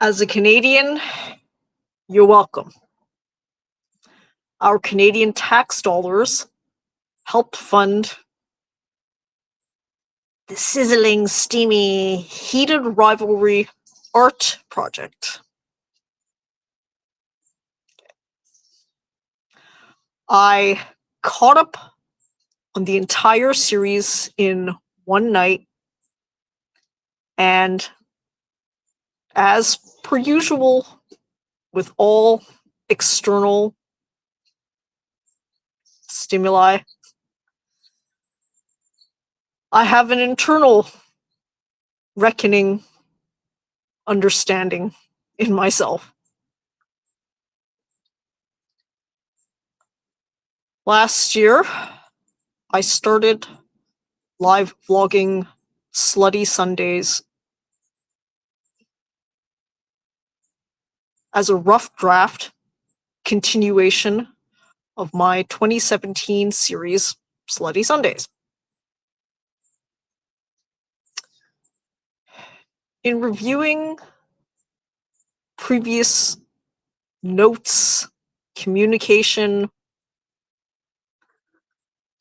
As a Canadian, you're welcome. Our Canadian tax dollars helped fund the sizzling, steamy, heated Rivalry art project. I caught up on the entire series in one night, and as per usual with all external stimuli, I have an internal reckoning, understanding in myself. Last year, I started live vlogging Slutty Sundaes as a rough draft continuation of my 2017 series, Slutty Sundaes. In reviewing previous notes, communication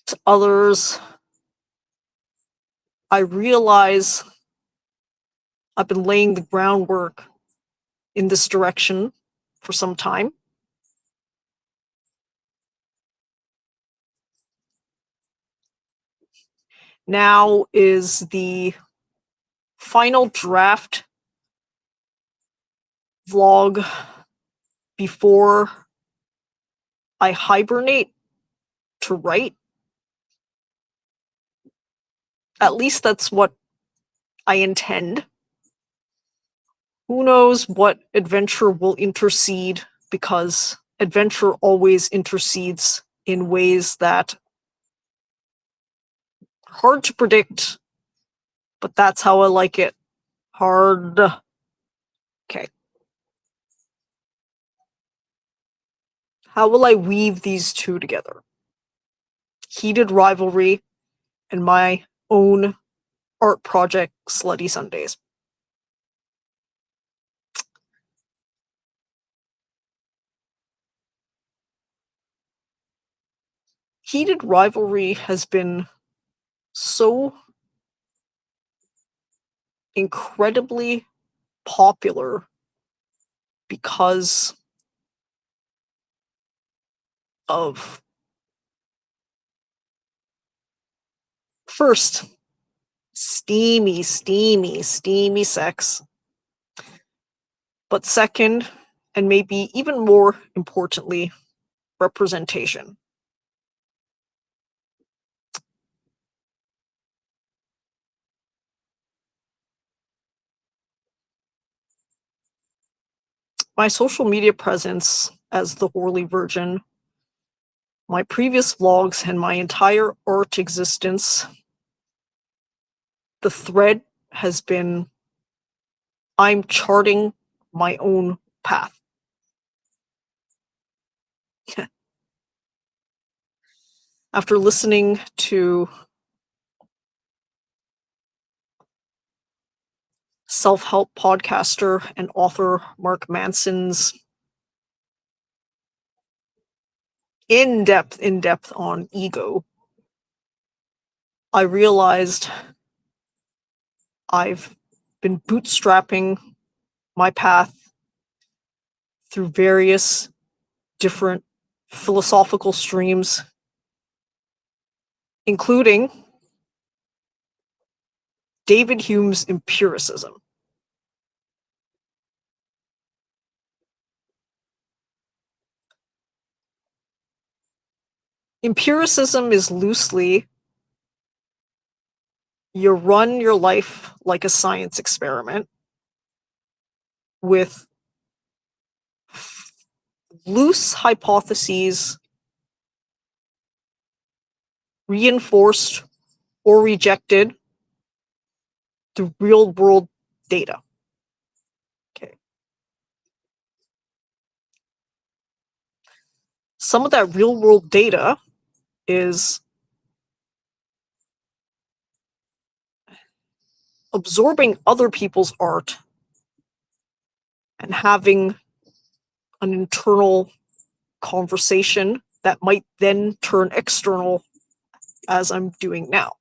to others, I realize I've been laying the groundwork in this direction for some time. Now is the final draft vlog before I hibernate to write. At least that's what I intend. Who knows what adventure will intercede, because adventure always intercedes in ways that are hard to predict, but that's how I like it. Hard. Okay. How will I weave these two together? Heated Rivalry and my own art project, Slutty Sundaes. Heated Rivalry has been so incredibly popular because of, first, steamy sex, but second, and maybe even more importantly, representation. My social media presence as the Holy Virgin, my previous vlogs, and my entire art existence, the thread has been I'm charting my own path. After listening to self-help podcaster and author Mark Manson's in-depth on ego, I realized I've been bootstrapping my path through various different philosophical streams, including David Hume's empiricism. Empiricism is loosely, you run your life like a science experiment with loose hypotheses reinforced or rejected through real-world data. Okay. Some of that real-world data is absorbing other people's art and having an internal conversation that might then turn external as I'm doing now.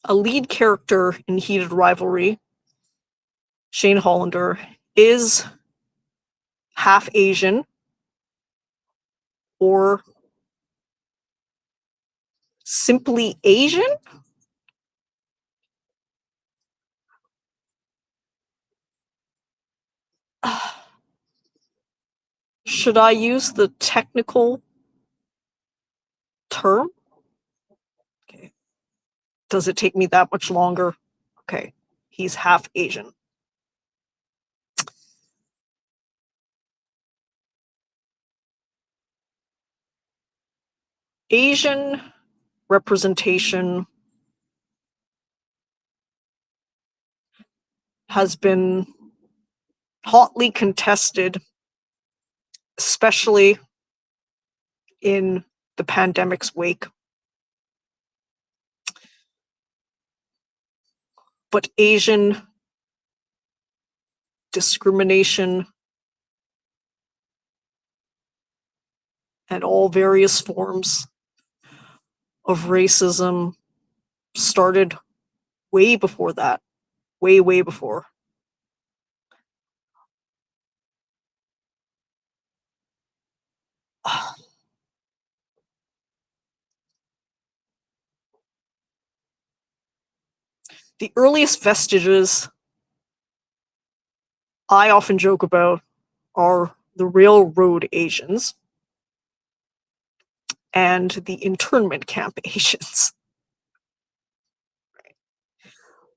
A lead character in Heated Rivalry, Shane Hollander, is half Asian or simply Asian? Should I use the technical term? Okay. Does it take me that much longer? Okay. He's half Asian. Asian representation has been hotly contested, especially in the pandemic's wake. But Asian discrimination and all various forms of racism started way before that. Way, way before. The earliest vestiges I often joke about are the railroad Asians and the internment camp Asians.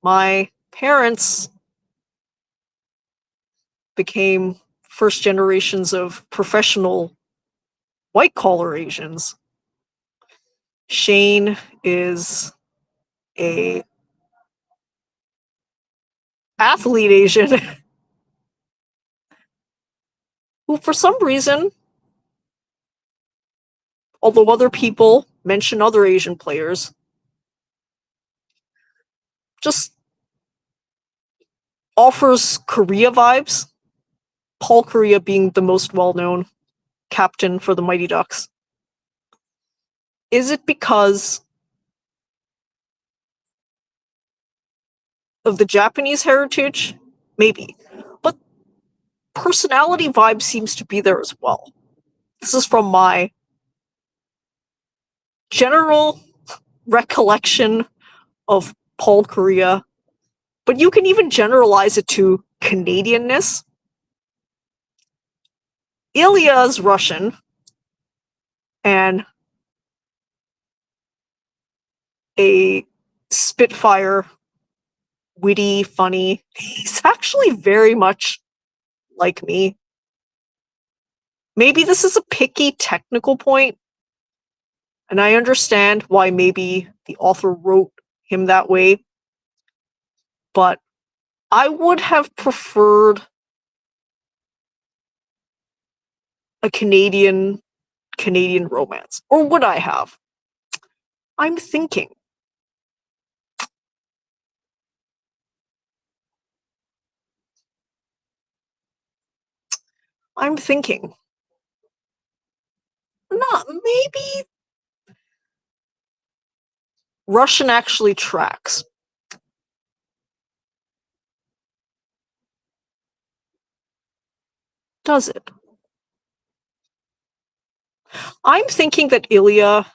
My parents became first generations of professional white collar Asians. Shane is a athlete Asian who, for some reason, although other people mention other Asian players, just offers Korea vibes. Paul Korea being the most well-known captain for the Mighty Ducks. Is it because of the Japanese heritage? Maybe. But personality vibe seems to be there as well. This is from my general recollection of Paul Korea, but you can even generalize it to Canadianness. Ilya is Russian, and a Spitfire, witty, funny. He's actually very much like me. Maybe this is a picky technical point, and I understand why maybe the author wrote him that way, but I would have preferred a Canadian romance. Or would I have? I'm thinking. Not maybe Russian actually tracks. Does it? I'm thinking that Ilya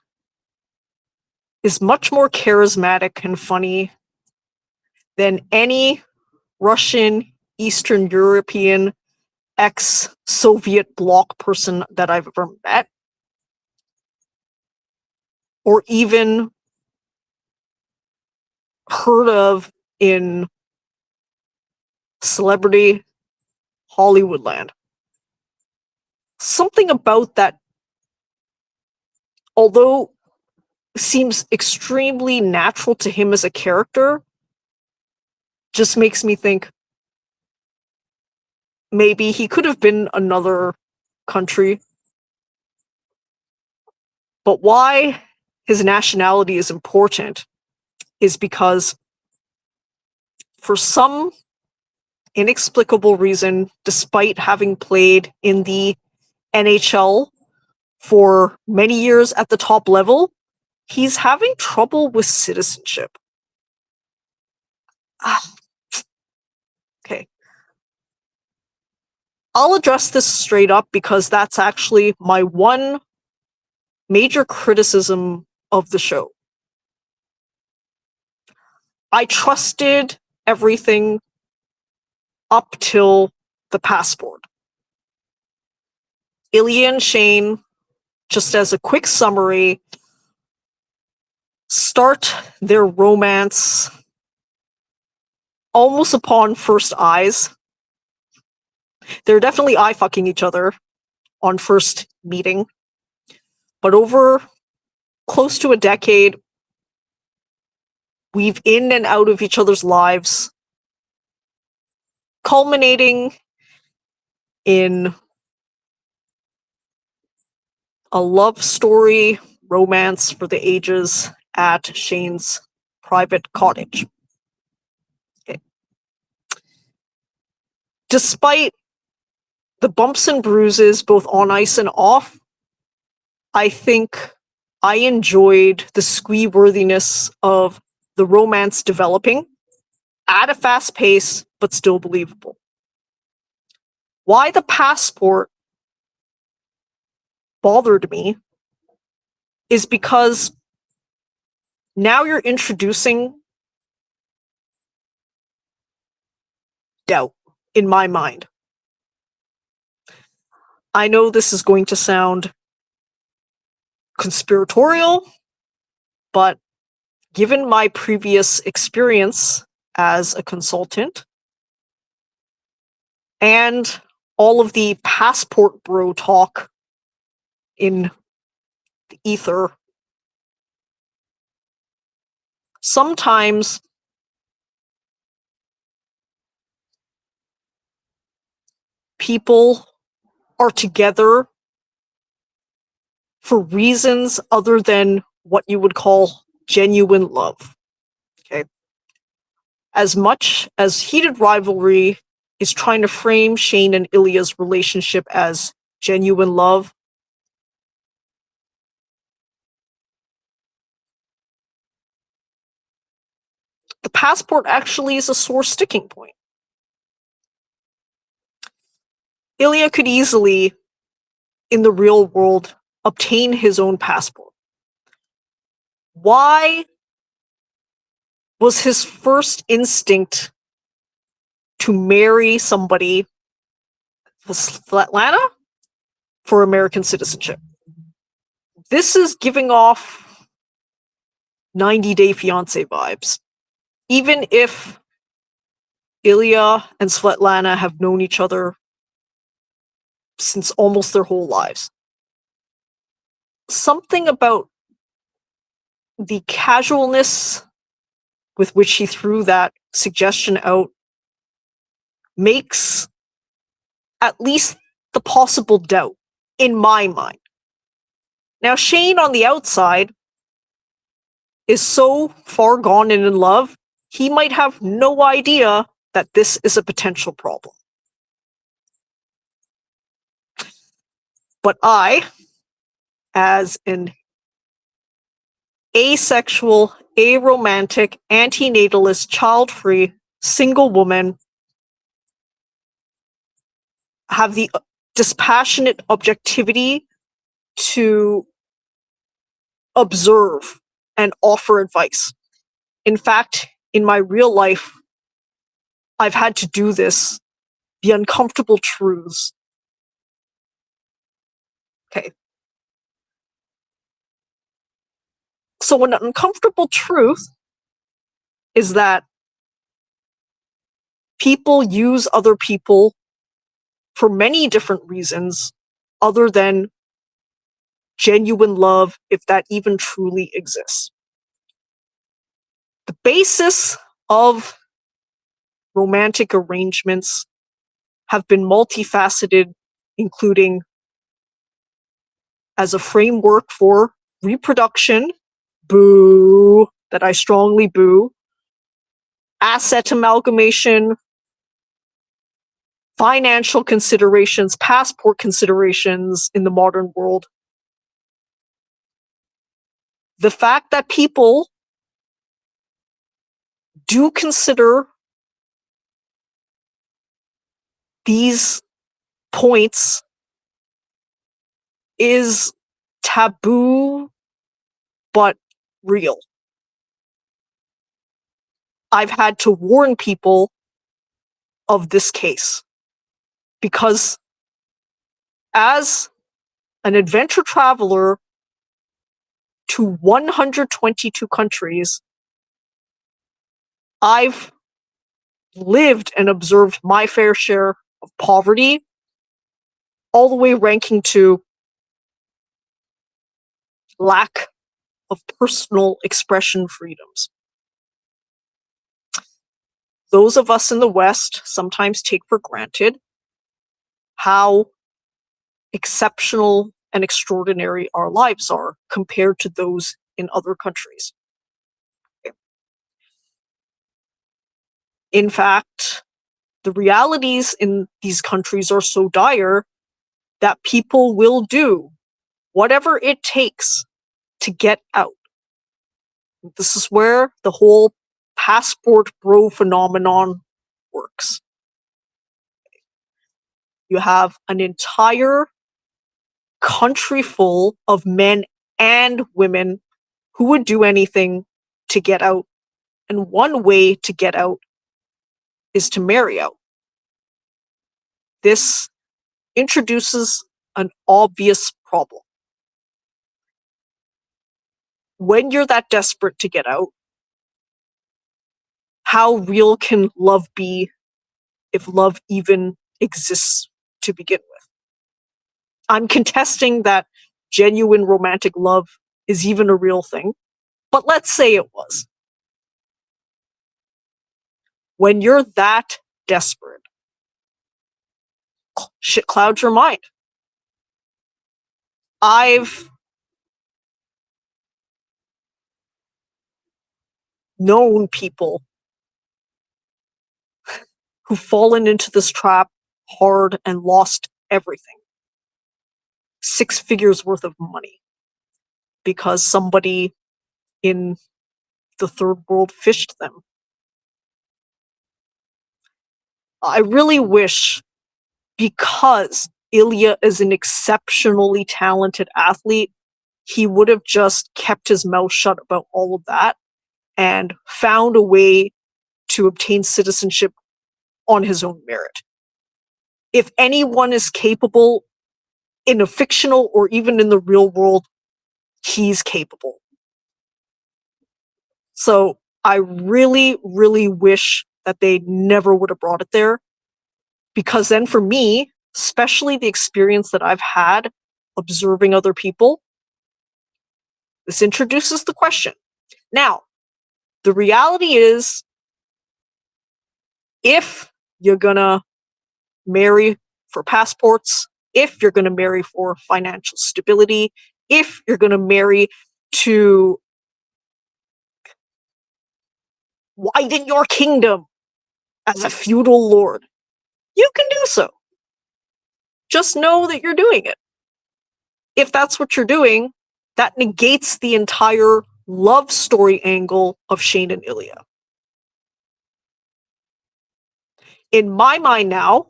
is much more charismatic and funny than any Russian, Eastern European, ex-Soviet bloc person that I've ever met, or even heard of in celebrity Hollywoodland. Something about that, although seems extremely natural to him as a character, just makes me think maybe he could have been another country. But why his nationality is important is because for some inexplicable reason, despite having played in the NHL for many years at the top level, he's having trouble with citizenship. Okay. I'll address this straight up because that's actually my one major criticism of the show. I trusted everything up till the passport. Ilya and Shane, just as a quick summary, start their romance almost upon first eyes. They're definitely eye-fucking each other on first meeting. But over close to a decade, weave in and out of each other's lives, culminating in a love story romance for the ages at Shane's private cottage. Okay. Despite the bumps and bruises, both on ice and off, I think I enjoyed the squee-worthiness of the romance developing at a fast pace, but still believable. Why the passport bothered me is because now you're introducing doubt in my mind. I know this is going to sound conspiratorial, but given my previous experience as a consultant and all of the passport bro talk in the ether, sometimes people are together for reasons other than what you would call genuine love. Okay. As much as Heated Rivalry is trying to frame Shane and Ilya's relationship as genuine love, the passport actually is a sore sticking point. Ilya could easily, in the real world, obtain his own passport. Why was his first instinct to marry somebody from Svetlana for American citizenship? This is giving off 90-Day Fiancé vibes. Even if Ilya and Svetlana have known each other since almost their whole lives. Something about the casualness with which he threw that suggestion out makes at least the possible doubt in my mind. Now, Shane on the outside is so far gone and in love, he might have no idea that this is a potential problem. But I, as an asexual, aromantic, antinatalist, child-free, single woman, have the dispassionate objectivity to observe and offer advice. In fact, in my real life, I've had to do this, the uncomfortable truths. Okay. So an uncomfortable truth is that people use other people for many different reasons other than genuine love, if that even truly exists. The basis of romantic arrangements have been multifaceted, including as a framework for reproduction, boo, that I strongly boo, asset amalgamation, financial considerations, passport considerations in the modern world. The fact that people do consider these points is taboo but real. I've had to warn people of this case because as an adventure traveler to 122 countries, I've lived and observed my fair share of poverty, all the way ranking to lack of personal expression freedoms. Those of us in the West sometimes take for granted how exceptional and extraordinary our lives are compared to those in other countries. In fact, the realities in these countries are so dire that people will do whatever it takes to get out. This is where the whole passport bro phenomenon works. You have an entire country full of men and women who would do anything to get out. And one way to get out is to marry out. This introduces an obvious problem. When you're that desperate to get out, how real can love be if love even exists to begin with? I'm contesting that genuine romantic love is even a real thing, but let's say it was. When you're that desperate, shit clouds your mind. I've known people who've fallen into this trap hard and lost everything. 6 figures worth of money. Because somebody in the third world fished them. I really wish, because Ilya is an exceptionally talented athlete, he would have just kept his mouth shut about all of that and found a way to obtain citizenship on his own merit. If anyone is capable in a fictional or even in the real world, he's capable. So I really, really wish that they never would have brought it there, because then for me, especially the experience that I've had observing other people, this introduces the question. Now, the reality is, if you're gonna marry for passports, if you're gonna marry for financial stability, if you're gonna marry to widen your kingdom as a feudal lord, you can do so. Just know that you're doing it. If that's what you're doing, that negates the entire love story angle of Shane and Ilya. In my mind now,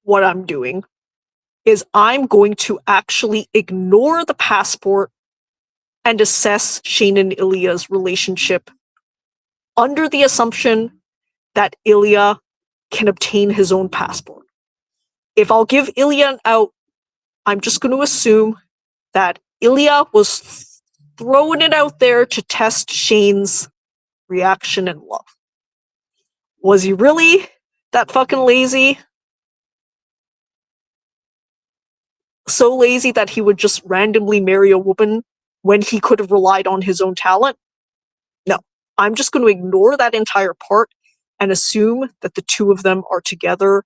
what I'm doing is I'm going to actually ignore the passport and assess Shane and Ilya's relationship under the assumption that Ilya can obtain his own passport. If I'll give Ilya an out, I'm just going to assume that Ilya was throwing it out there to test Shane's reaction and love. Was he really that fucking lazy? So lazy that he would just randomly marry a woman when he could have relied on his own talent? No. I'm just going to ignore that entire part and assume that the two of them are together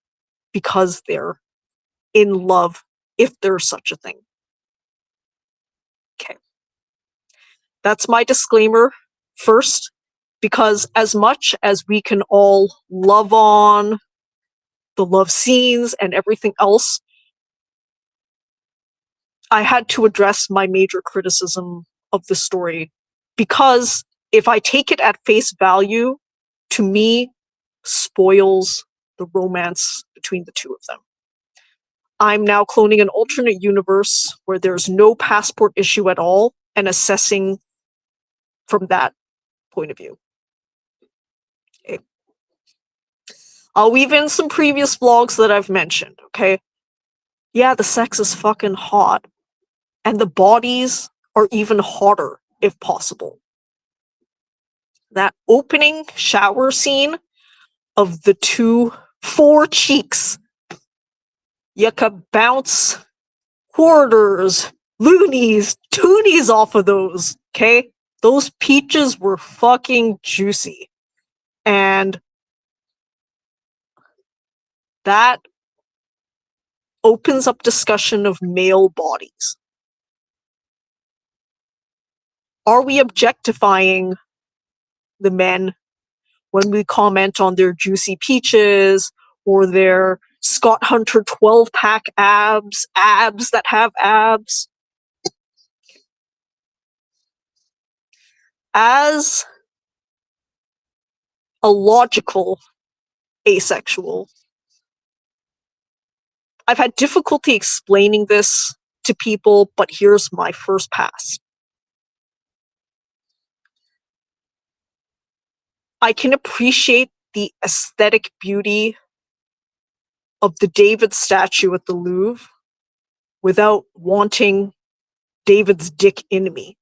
because they're in love, if there's such a thing. Okay. That's my disclaimer first, because as much as we can all love on the love scenes and everything else, I had to address my major criticism of the story, because if I take it at face value, to me, spoils the romance between the two of them. I'm now cloning an alternate universe where there's no passport issue at all, and assessing from that point of view. Okay. I'll weave in some previous vlogs that I've mentioned, okay? Yeah, the sex is fucking hot, and the bodies are even hotter, if possible. That opening shower scene of the four cheeks, you could bounce quarters, loonies, toonies off of those, okay? Those peaches were fucking juicy. And that opens up discussion of male bodies. Are we objectifying the men when we comment on their juicy peaches or their Scott Hunter 12-pack abs that have abs? As a logical asexual, I've had difficulty explaining this to people, but here's my first pass. I can appreciate the aesthetic beauty of the David statue at the Louvre without wanting David's dick in me.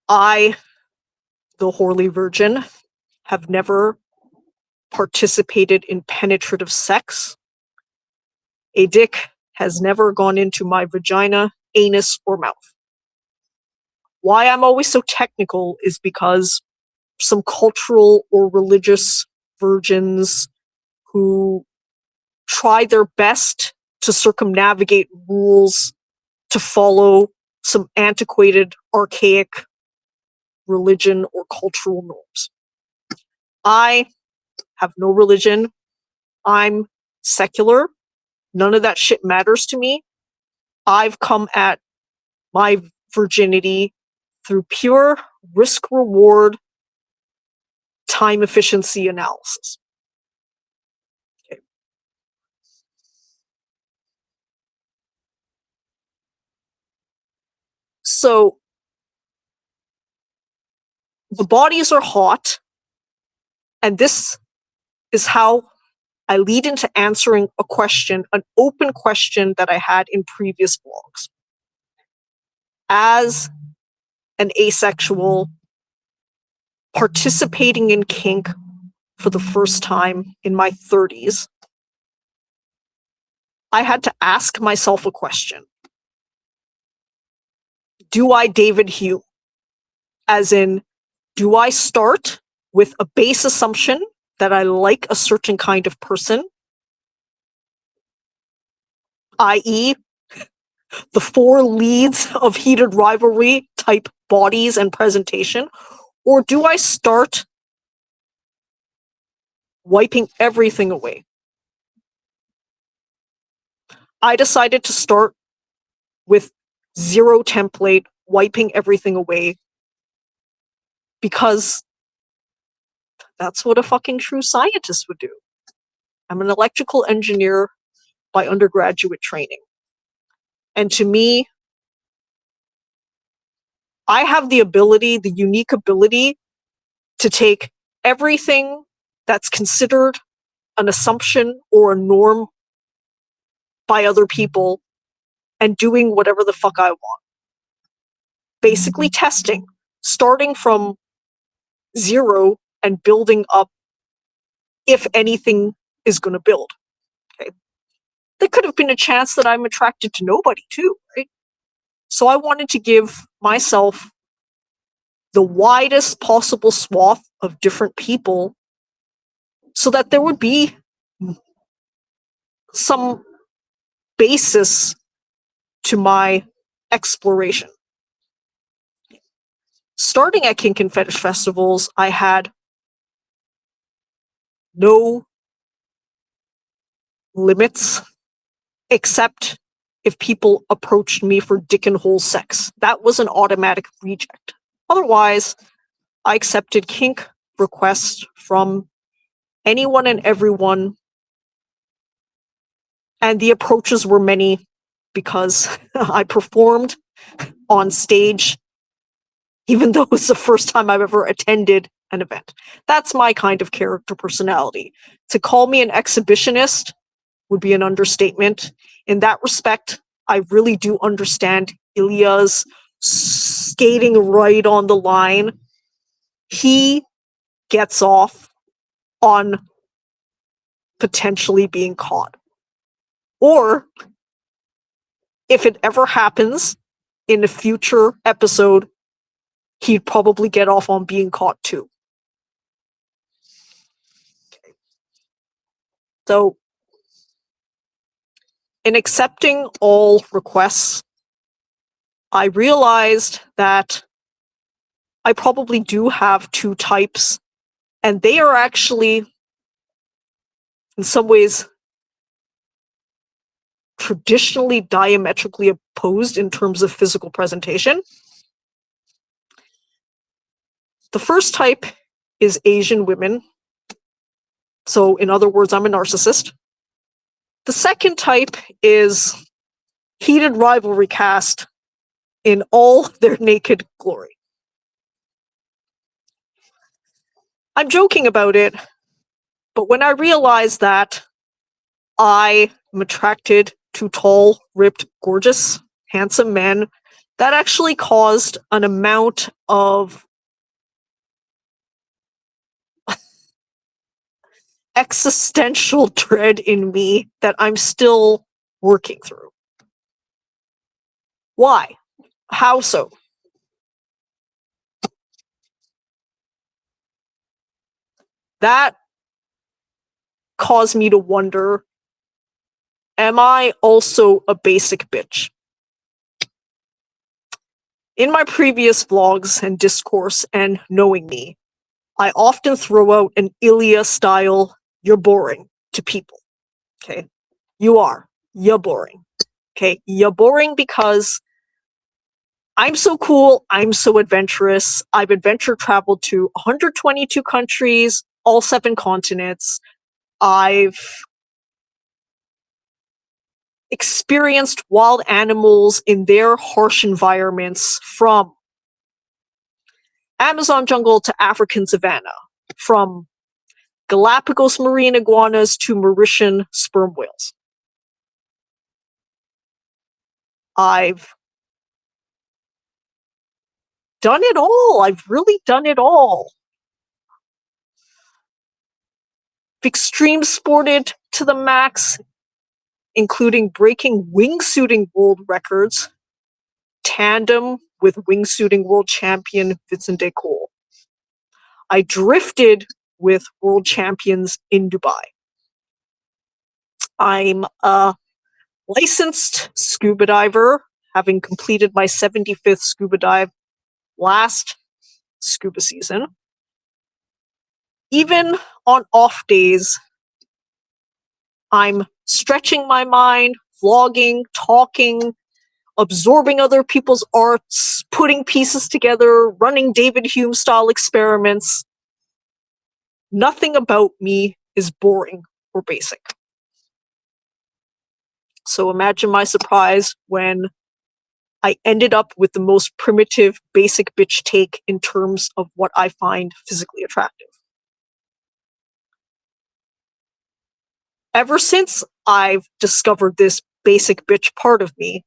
I, the Holy Virgin, have never participated in penetrative sex. A dick has never gone into my vagina, anus, or mouth. Why I'm always so technical is because some cultural or religious virgins who try their best to circumnavigate rules to follow some antiquated, archaic religion or cultural norms. I have no religion. I'm secular. None of that shit matters to me. I've come at my virginity through pure risk-reward, time efficiency analysis. Okay. So, the bodies are hot, and this is how I lead into answering a question, an open question that I had in previous vlogs. As an asexual participating in kink for the first time in my 30s, I had to ask myself a question. Do I David Hume? As in, do I start with a base assumption that I like a certain kind of person, i.e., the four leads of heated rivalry type bodies and presentation, or do I start wiping everything away? I decided to start with zero template, wiping everything away, because that's what a fucking true scientist would do. I'm an electrical engineer by undergraduate training. And to me, I have the ability, the unique ability, to take everything that's considered an assumption or a norm by other people and doing whatever the fuck I want. Basically testing, starting from zero and building up if anything is going to build. Okay. There could have been a chance that I'm attracted to nobody too, right? So I wanted to give myself the widest possible swath of different people so that there would be some basis to my exploration. Starting at kink and fetish festivals, I had no limits except if people approached me for dick and hole sex. That was an automatic reject. Otherwise, I accepted kink requests from anyone and everyone, and the approaches were many because I performed on stage, even though it's the first time I've ever attended an event. That's my kind of character personality. To call me an exhibitionist would be an understatement. In that respect, I really do understand Ilya's skating right on the line. He gets off on potentially being caught. Or, if it ever happens in a future episode, he'd probably get off on being caught too. Okay. So, in accepting all requests, I realized that I probably do have two types, and they are actually, in some ways, traditionally diametrically opposed in terms of physical presentation. The first type is Asian women. So, in other words, I'm a narcissist. The second type is heated rivalry cast in all their naked glory. I'm joking about it, but when I realized that I am attracted to tall, ripped, gorgeous, handsome men, that actually caused an amount of existential dread in me that I'm still working through. Why? How so? That caused me to wonder, am I also a basic bitch? In my previous vlogs and discourse and knowing me, I often throw out an Ilya style, you're boring, to people. Okay? You are. You're boring. Okay? You're boring because I'm so cool, I'm so adventurous. I've adventure traveled to 122 countries, all 7 continents. I've experienced wild animals in their harsh environments, from Amazon jungle to African savanna, from Galapagos marine iguanas to Mauritian sperm whales. I've done it all. I've really done it all. Extreme sported to the max, including breaking wingsuiting world records, tandem with wingsuiting world champion Vincent de Cole. I drifted with world champions in Dubai. I'm a licensed scuba diver, having completed my 75th scuba dive last scuba season. Even on off days, I'm stretching my mind, vlogging, talking, absorbing other people's arts, putting pieces together, running David Hume style experiments. Nothing about me is boring or basic. So imagine my surprise when I ended up with the most primitive, basic bitch take in terms of what I find physically attractive. Ever since I've discovered this basic bitch part of me,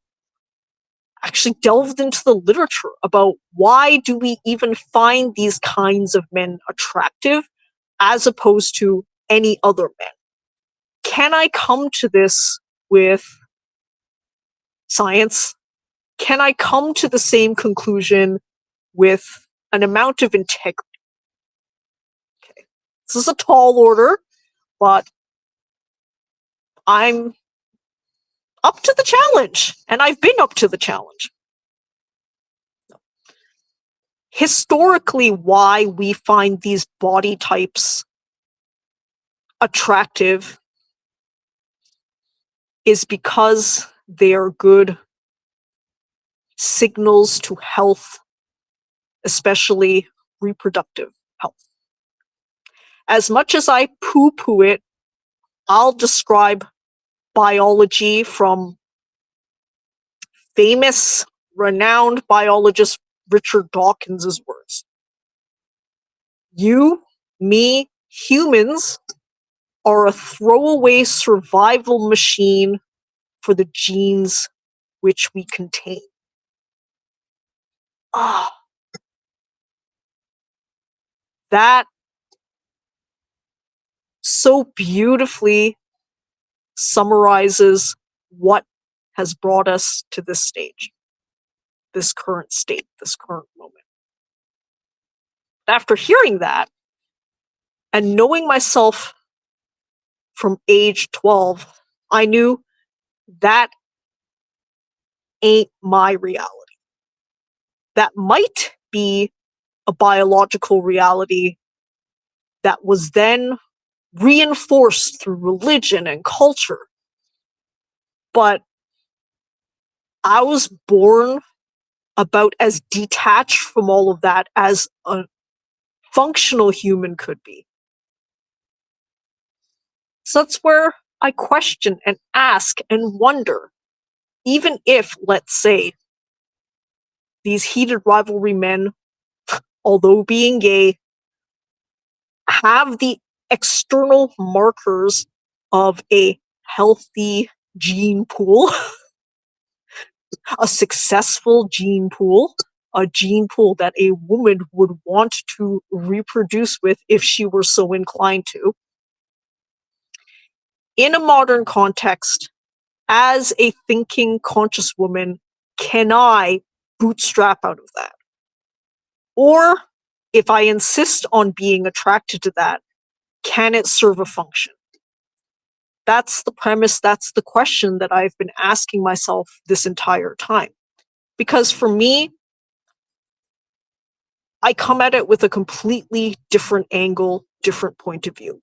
I actually delved into the literature about why do we even find these kinds of men attractive as opposed to any other men. Can I come to this with science? can I come to the same conclusion with an amount of integrity? Okay. This is a tall order, but I'm up to the challenge, and I've been up to the challenge. Historically, why we find these body types attractive is because they are good signals to health, especially reproductive health. As much as I poo-poo it, I'll describe biology from famous, renowned biologist Richard Dawkins' words. You, me, humans are a throwaway survival machine for the genes which we contain. Ah, that so beautifully summarizes what has brought us to this stage, this current state, this current moment. After hearing that, and knowing myself from age 12, I knew that ain't my reality. That might be a biological reality that was then reinforced through religion and culture. But I was born about as detached from all of that as a functional human could be. So that's where I question and ask and wonder, even if, let's say, these heated rivalry men, although being gay, have the external markers of a healthy gene pool, a successful gene pool, a gene pool that a woman would want to reproduce with if she were so inclined to. In a modern context, as a thinking, conscious woman, can I bootstrap out of that? Or if I insist on being attracted to that, can it serve a function? That's the premise, that's the question that I've been asking myself this entire time. Because for me, I come at it with a completely different angle, different point of view.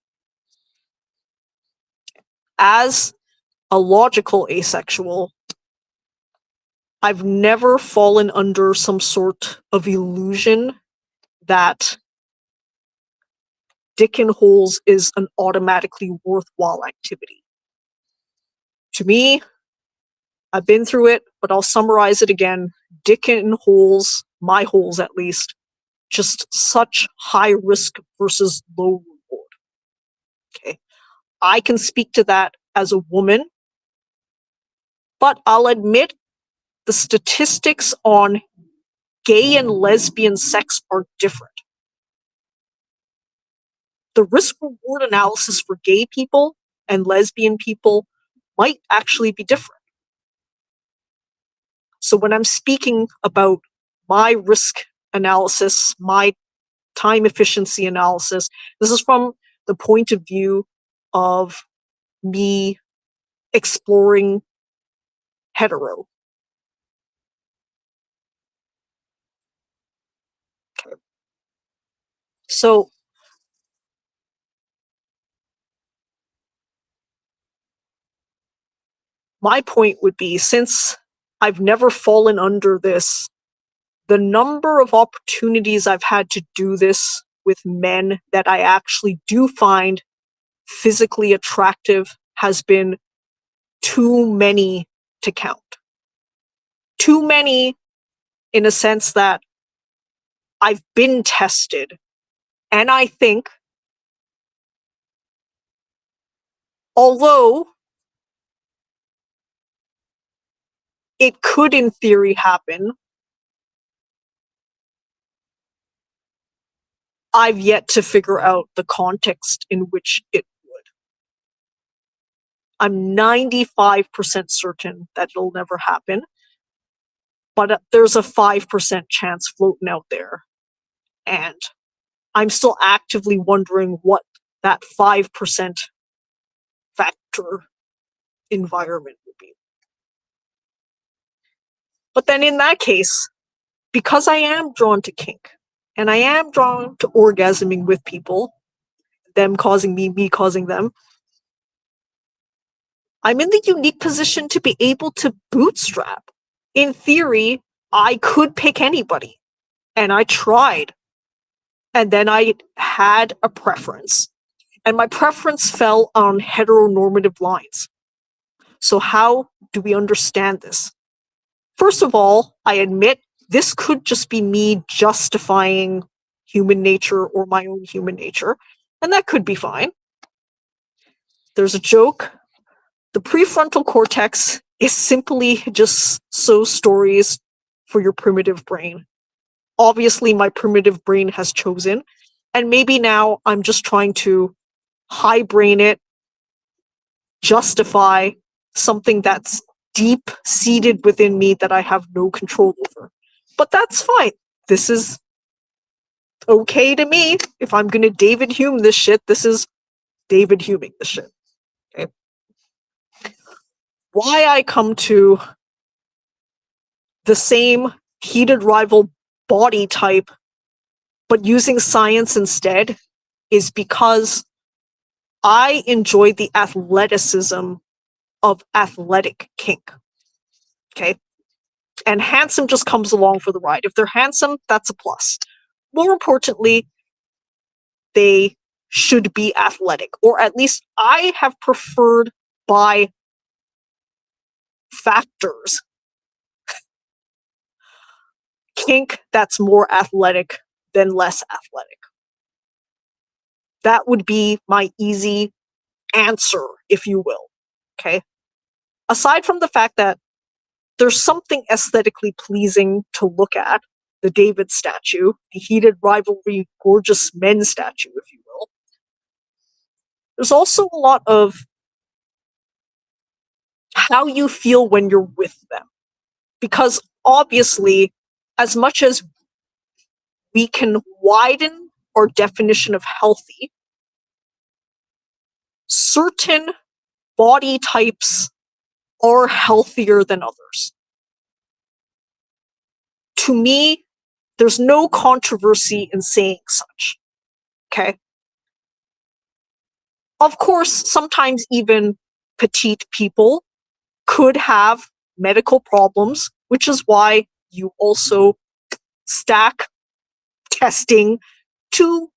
As a logical asexual, I've never fallen under some sort of illusion that dick in holes is an automatically worthwhile activity. To me, I've been through it, but I'll summarize it again. Dick in holes, my holes at least, just such high risk versus low reward. Okay. I can speak to that as a woman, but I'll admit the statistics on gay and lesbian sex are different. The risk reward analysis for gay people and lesbian people might actually be different. So when I'm speaking about my risk analysis, my time efficiency analysis, this is from the point of view of me exploring hetero. Okay. So my point would be, since I've never fallen under this, the number of opportunities I've had to do this with men that I actually do find physically attractive has been too many to count. Too many in a sense that I've been tested. And I think, although it could in theory happen, I've yet to figure out the context in which it would. I'm 95% certain that it'll never happen. but there's a 5% chance floating out there. And I'm still actively wondering what that 5% factor environment would be. But then in that case, because I am drawn to kink, and I am drawn to orgasming with people, them causing me causing them, I'm in the unique position to be able to bootstrap. In theory, I could pick anybody. And I tried. And then I had a preference. And my preference fell on heteronormative lines. So how do we understand this? First of all, I admit this could just be me justifying human nature or my own human nature, and that could be fine. There's a joke. The prefrontal cortex is simply just so stories for your primitive brain. Obviously, my primitive brain has chosen, and maybe now I'm just trying to high brain it, justify something that's deep seated within me that I have no control over. But that's fine. This is okay to me. If I'm going to David Hume this shit, this is David Huming this shit. Okay. Why I come to the same heated rival body type, but using science instead, is because I enjoy the athleticism of athletic kink. Okay. And handsome just comes along for the ride. If they're handsome, that's a plus. More importantly, they should be athletic, or at least I have preferred by factors kink that's more athletic than less athletic. That would be my easy answer, if you will. Okay. Aside from the fact that there's something aesthetically pleasing to look at, the David statue, the heated rivalry, gorgeous men statue, if you will. There's also a lot of how you feel when you're with them. Because obviously, as much as we can widen our definition of healthy, certain body types are healthier than others. To me, there's no controversy in saying such. Okay? Of course, sometimes even petite people could have medical problems, which is why you also stack testing to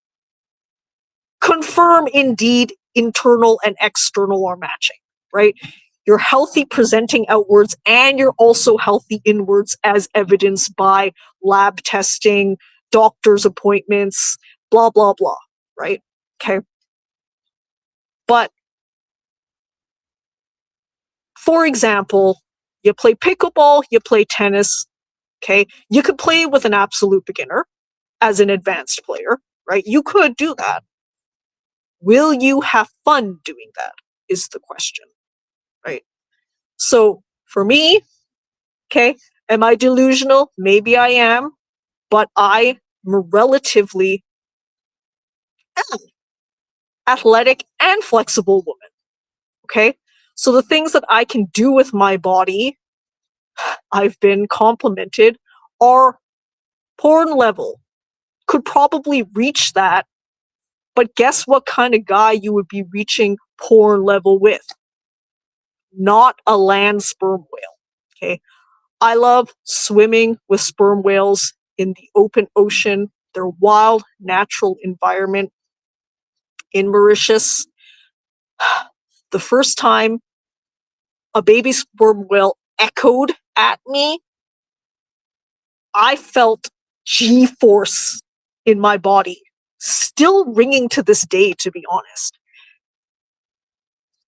confirm indeed internal and external are matching, right? You're healthy presenting outwards and you're also healthy inwards as evidenced by lab testing, doctor's appointments, blah, blah, blah, right? Okay. But for example, you play pickleball, you play tennis, okay? You could play with an absolute beginner as an advanced player, right? You could do that. Will you have fun doing that is the question, right? So for me, okay, am I delusional? Maybe I am, but I am relatively athletic and flexible woman, okay? So the things that I can do with my body, I've been complimented, are porn level. Could probably reach that, but guess what kind of guy you would be reaching porn level with? Not a land sperm whale, okay? I love swimming with sperm whales in the open ocean, their wild, natural environment in Mauritius. The first time a baby sperm whale echoed at me, I felt G-force in my body, still ringing to this day, to be honest.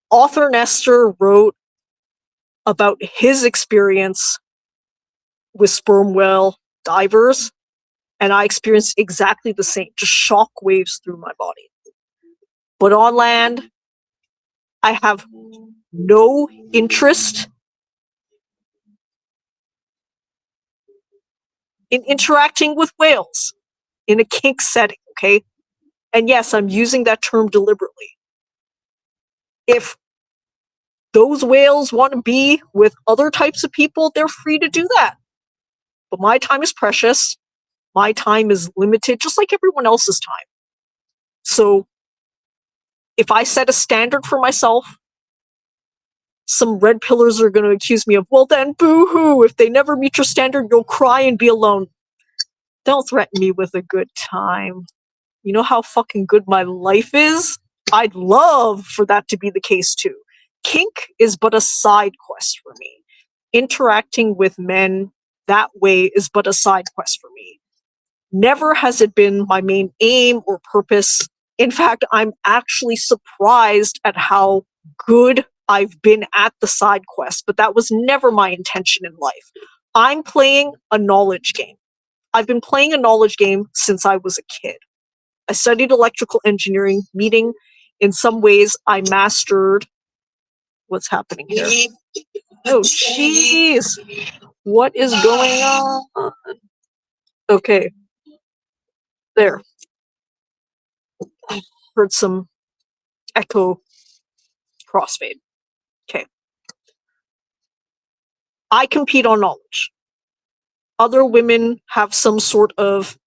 Author Nestor wrote about his experience with sperm whale divers, and I experienced exactly the same, just shock waves through my body. But on land, I have no interest in interacting with whales in a kink setting, okay? And yes, I'm using that term deliberately. If those whales want to be with other types of people, they're free to do that. But my time is precious. My time is limited, just like everyone else's time. So if I set a standard for myself, some red pillars are going to accuse me of, well then, boo-hoo, if they never meet your standard, you'll cry and be alone. Don't threaten me with a good time. You know how fucking good my life is? I'd love for that to be the case too. Kink is but a side quest for me. Interacting with men that way is but a side quest for me. Never has it been my main aim or purpose. In fact, I'm actually surprised at how good I've been at the side quest, but that was never my intention in life. I'm playing a knowledge game. I've been playing a knowledge game since I was a kid. I studied electrical engineering, meaning in some ways I mastered what's happening here. Oh, jeez. What is going on? Okay. There. Heard some echo crossfade. Okay. I compete on knowledge. Other women have some sort of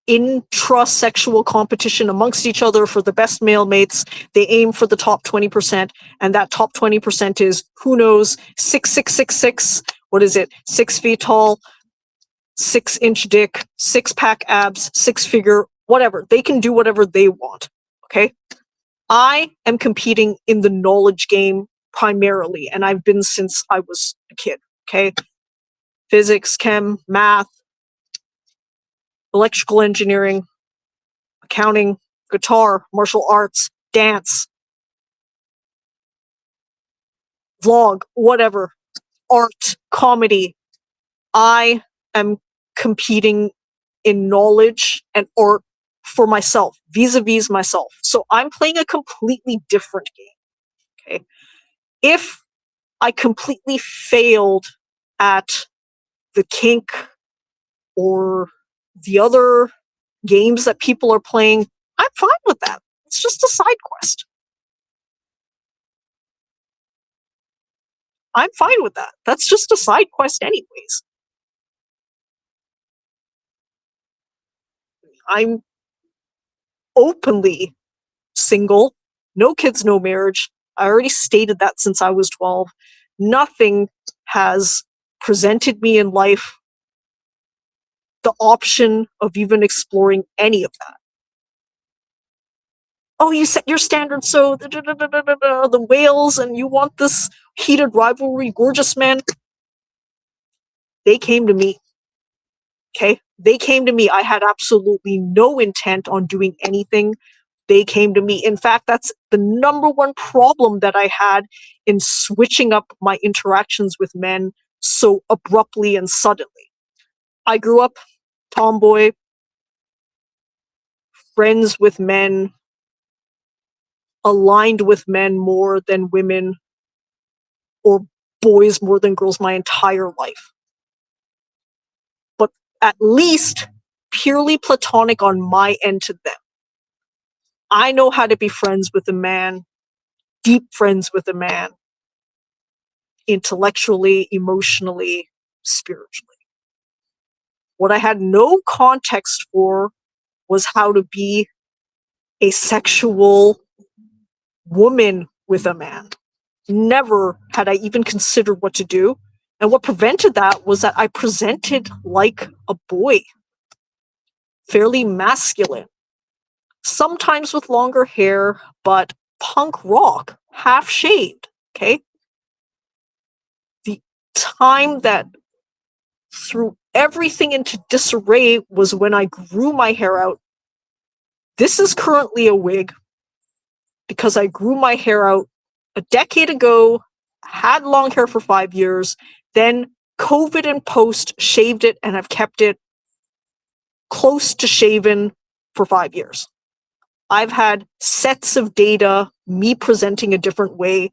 intrasexual competition amongst each other for the best male mates. They aim for the top 20%, and that top 20% is, who knows, 6'6", what is it, 6 feet tall, 6-inch dick, 6-pack abs, 6-figure, whatever. They can do whatever they want, okay? I am competing in the knowledge game primarily, and I've been since I was a kid, okay? Physics, chem, math, electrical engineering, accounting, guitar, martial arts, dance, vlog, whatever, art, comedy. I am competing in knowledge and art for myself, vis-a-vis myself. So I'm playing a completely different game, okay? If I completely failed at the kink or the other games that people are playing, I'm fine with that. It's just a side quest. I'm fine with that. That's just a side quest anyways. I'm openly single, no kids, no marriage. I already stated that since I was 12. Nothing has presented me in life the option of even exploring any of that. Oh, you set your standards so the whales, and you want this heated rivalry, gorgeous man. They came to me. Okay? They came to me. I had absolutely no intent on doing anything. They came to me. In fact, that's the number one problem that I had in switching up my interactions with men so abruptly and suddenly. I grew up tomboy, friends with men, aligned with men more than women, or boys more than girls my entire life. But at least purely platonic on my end to them. I know how to be friends with a man, deep friends with a man, intellectually, emotionally, spiritually. What I had no context for was how to be a sexual woman with a man. Never had I even considered what to do. And what prevented that was that I presented like a boy, fairly masculine, sometimes with longer hair, but punk rock, half shaved, okay? The time that threw everything into disarray was when I grew my hair out. This is currently a wig because I grew my hair out a decade ago, had long hair for 5 years, then COVID and post shaved it, and I've kept it close to shaven for 5 years. I've had sets of data, me presenting a different way.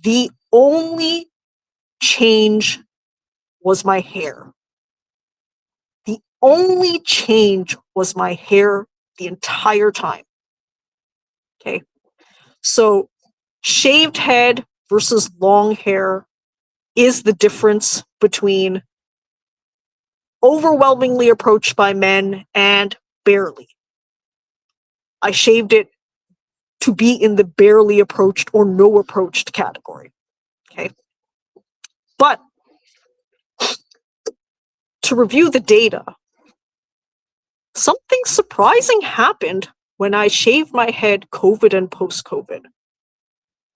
The only change was my hair. The only change was my hair the entire time. Okay. So shaved head versus long hair is the difference between overwhelmingly approached by men and barely. I shaved it to be in the barely approached or no approached category. Okay. But to review the data, something surprising happened when I shaved my head COVID and post-COVID.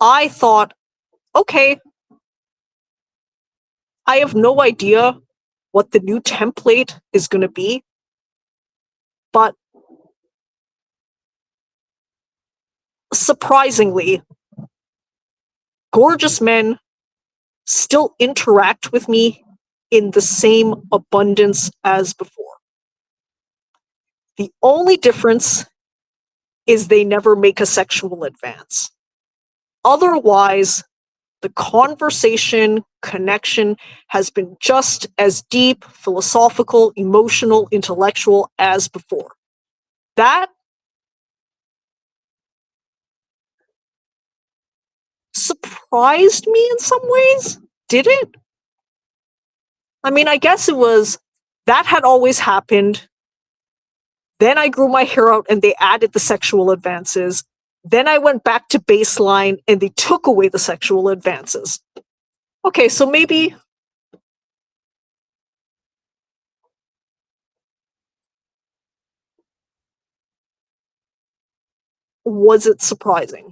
I thought, okay, I have no idea what the new template is going to be, but surprisingly, gorgeous men still interact with me in the same abundance as before. The only difference is they never make a sexual advance. Otherwise, the conversation, connection has been just as deep, philosophical, emotional, intellectual as before. That surprised me in some ways. Did it? I mean, I guess it was that had always happened. Then I grew my hair out and they added the sexual advances. Then I went back to baseline and they took away the sexual advances. Okay, so maybe was it surprising?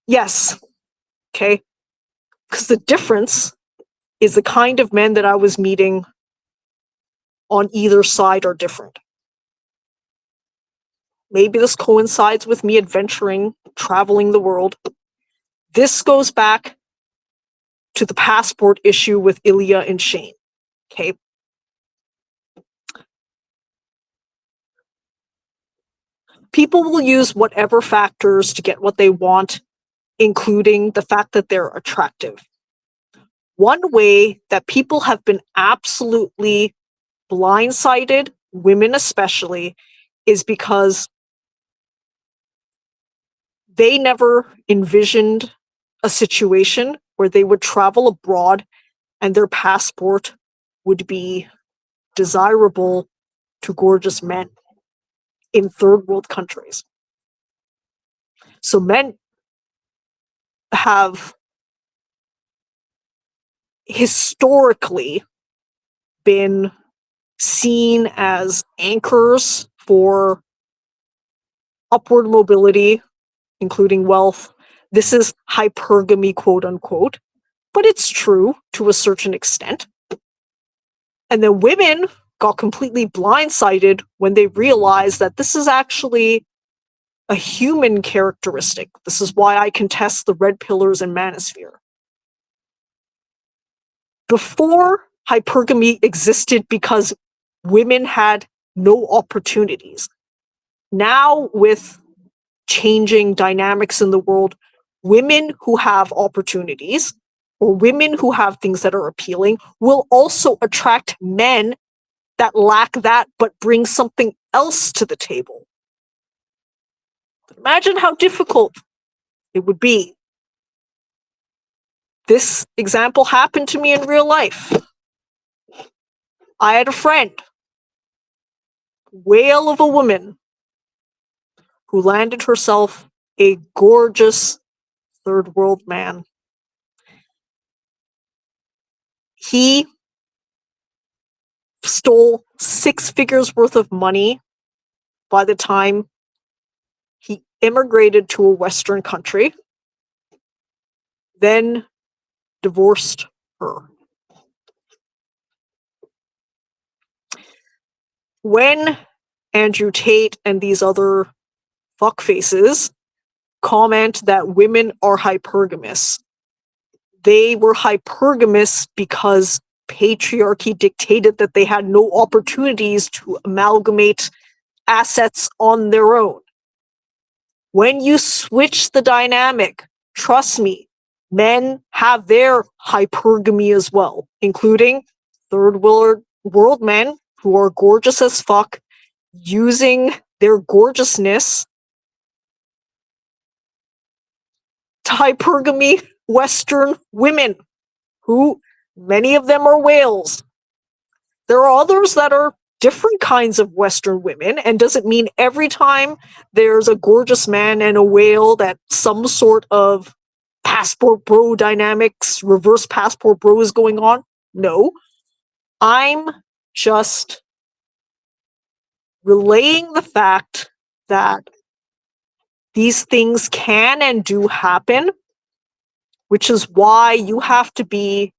Yes. Okay. Because the difference is the kind of men that I was meeting on either side are different. Maybe this coincides with me adventuring, traveling the world. This goes back to the passport issue with Ilya and Shane. Okay. People will use whatever factors to get what they want, including the fact that they're attractive. One way that people have been absolutely blindsided, women especially, is because they never envisioned a situation where they would travel abroad and their passport would be desirable to gorgeous men in third world countries. So men have historically been seen as anchors for upward mobility, including wealth. This is hypergamy, quote unquote, but it's true to a certain extent. And then women got completely blindsided when they realized that this is actually a human characteristic. This is why I contest the red pillars and manosphere. Before, hypergamy existed because women had no opportunities. Now, with changing dynamics in the world, women who have opportunities or women who have things that are appealing will also attract men that lack that but bring something else to the table. Imagine how difficult it would be. This example happened to me in real life. I had a friend, whale of a woman, who landed herself a gorgeous third world man. He stole 6 figures worth of money by the time he immigrated to a Western country, then divorced her. When Andrew Tate and these other fuckfaces comment that women are hypergamous, they were hypergamous because patriarchy dictated that they had no opportunities to amalgamate assets on their own. When you switch the dynamic, trust me, men have their hypergamy as well, including third world men who are gorgeous as fuck, using their gorgeousness to hypergamy Western women, who many of them are whales. There are others that are different kinds of Western women, and doesn't mean every time there's a gorgeous man and a whale that some sort of passport bro dynamics, reverse passport bro is going on. No. I'm just relaying the fact that these things can and do happen, which is why you have to be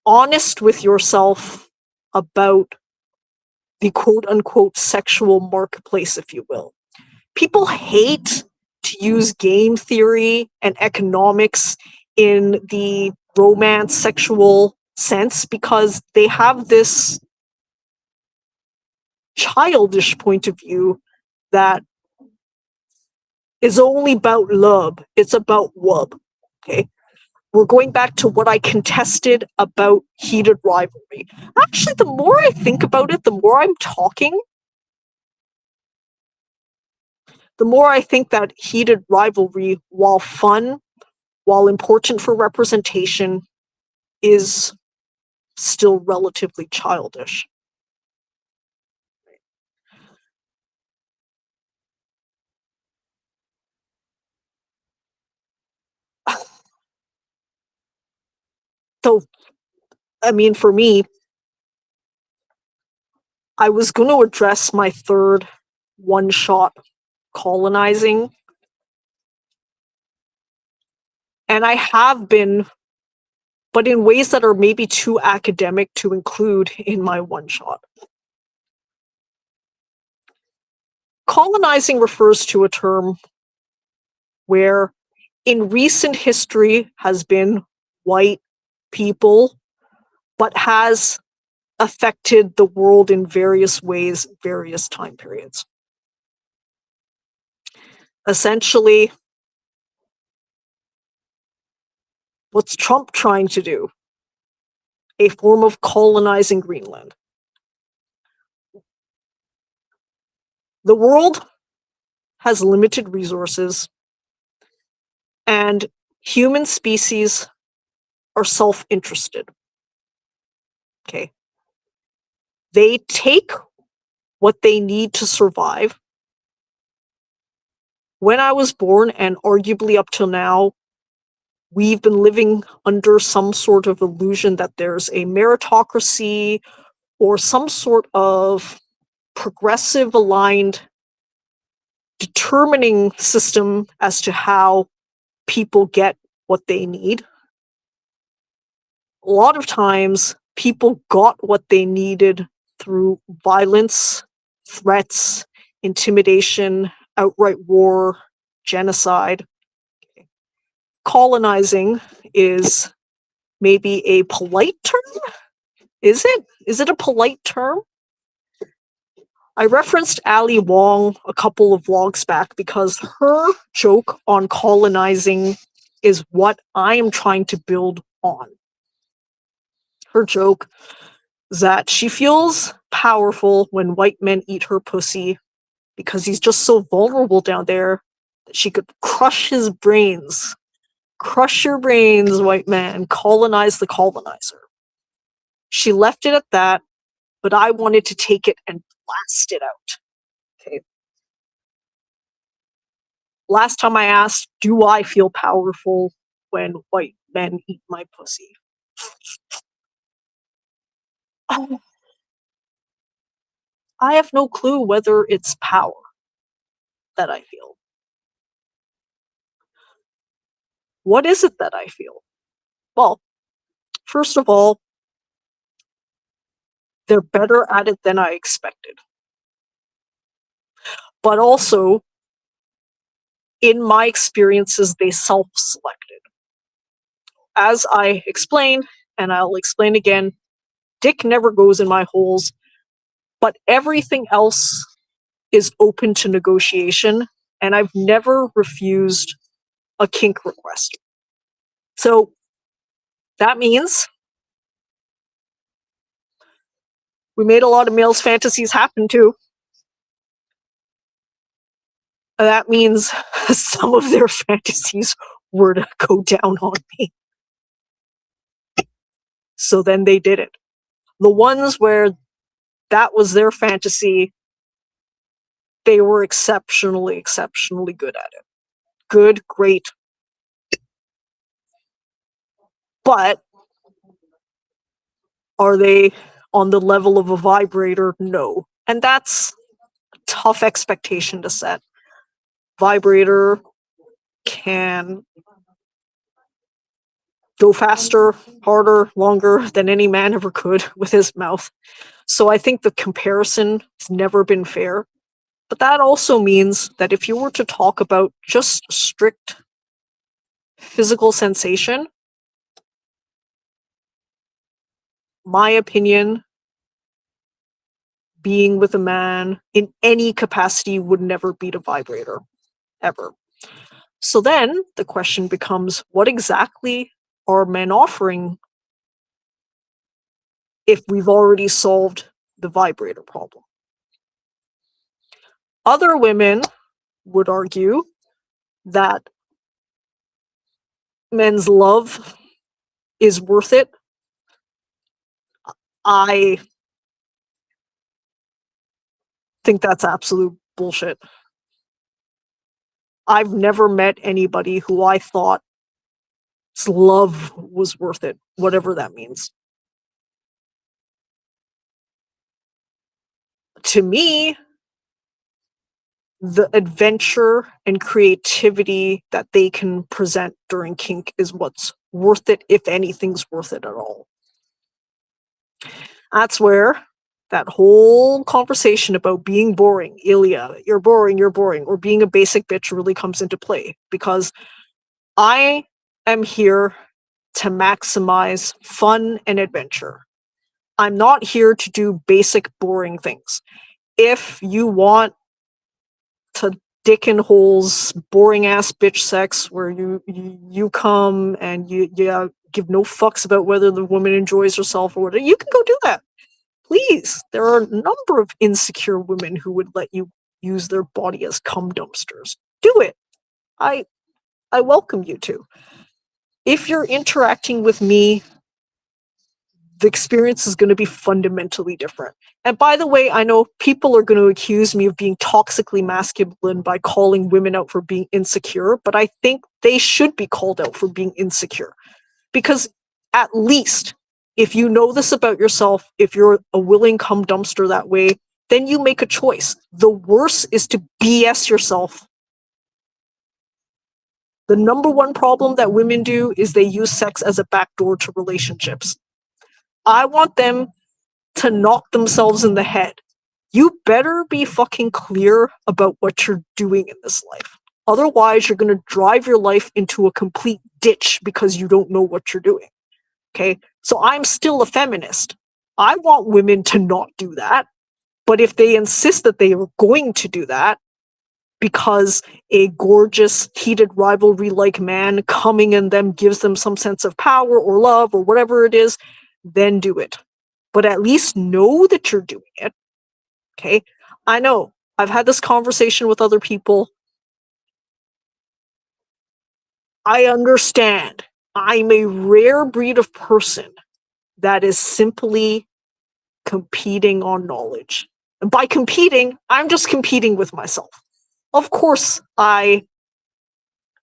honest with yourself about the quote unquote sexual marketplace, if you will. People hate to use game theory and economics in the romance sexual sense because they have this childish point of view that is only about love. It's about wub. Okay. We're going back to what I contested about heated rivalry. Actually, the more I think about it, the more I'm talking, the more I think that heated rivalry, while fun, while important for representation, is still relatively childish. So, I mean, for me, I was going to address my third one-shot colonizing, and I have been, but in ways that are maybe too academic to include in my one-shot. Colonizing refers to a term where in recent history has been white people, but has affected the world in various ways, various time periods. Essentially, what's Trump trying to do? A form of colonizing Greenland. The world has limited resources, and human species are self-interested. Okay. They take what they need to survive. When I was born, and arguably up till now, we've been living under some sort of illusion that there's a meritocracy or some sort of progressive aligned determining system as to how people get what they need. A lot of times, people got what they needed through violence, threats, intimidation, outright war, genocide. Colonizing is maybe a polite term? Is it? Is it a polite term? I referenced Ali Wong a couple of vlogs back because her joke on colonizing is what I am trying to build on. Her joke is that she feels powerful when white men eat her pussy because he's just so vulnerable down there that she could crush his brains. Crush your brains, white man. Colonize the colonizer. She left it at that, but I wanted to take it and blast it out. Okay. Last time I asked, do I feel powerful when white men eat my pussy? I have no clue whether it's power that I feel. What is it that I feel? Well, first of all, they're better at it than I expected. But also, in my experiences, they self-selected. As I explained, and I'll explain again, dick never goes in my holes, but everything else is open to negotiation, and I've never refused a kink request. So that means We made a lot of males' fantasies happen too. That means some of their fantasies were to go down on me. So then they did it. The ones where that was their fantasy, they were exceptionally, exceptionally good at it. Good, great. But are they on the level of a vibrator? No. And that's a tough expectation to set. Vibrator can go faster, harder, longer than any man ever could with his mouth. So I think the comparison has never been fair. But that also means that if you were to talk about just strict physical sensation, my opinion, being with a man in any capacity would never beat a vibrator, ever. So then the question becomes, what exactly are men offering if we've already solved the vibrator problem? Other women would argue that men's love is worth it. I think that's absolute bullshit. I've never met anybody who I thought love was worth it, whatever that means. To me, the adventure and creativity that they can present during kink is what's worth it, if anything's worth it at all. That's where that whole conversation about being boring, Ilya, you're boring, or being a basic bitch really comes into play, because I am here to maximize fun and adventure. I'm not here to do basic, boring things. If you want to dick in holes, boring ass bitch sex where you come and you give no fucks about whether the woman enjoys herself or whatever, you can go do that. Please. There are a number of insecure women who would let you use their body as cum dumpsters. Do it. I welcome you to. If you're interacting with me, the experience is going to be fundamentally different. And by the way, I know people are going to accuse me of being toxically masculine by calling women out for being insecure, but I think they should be called out for being insecure. Because at least, if you know this about yourself, if you're a willing cum dumpster that way, then you make a choice. The worst is to BS yourself. The number one problem that women do is they use sex as a backdoor to relationships. I want them to knock themselves in the head. You better be fucking clear about what you're doing in this life. Otherwise, you're going to drive your life into a complete ditch because you don't know what you're doing. Okay? So I'm still a feminist. I want women to not do that. But if they insist that they are going to do that because a gorgeous, heated rivalry-like man coming in them gives them some sense of power or love or whatever it is, then do it. But at least know that you're doing it. Okay? I know. I've had this conversation with other people. I understand. I'm a rare breed of person that is simply competing on knowledge. And by competing, I'm just competing with myself. Of course, I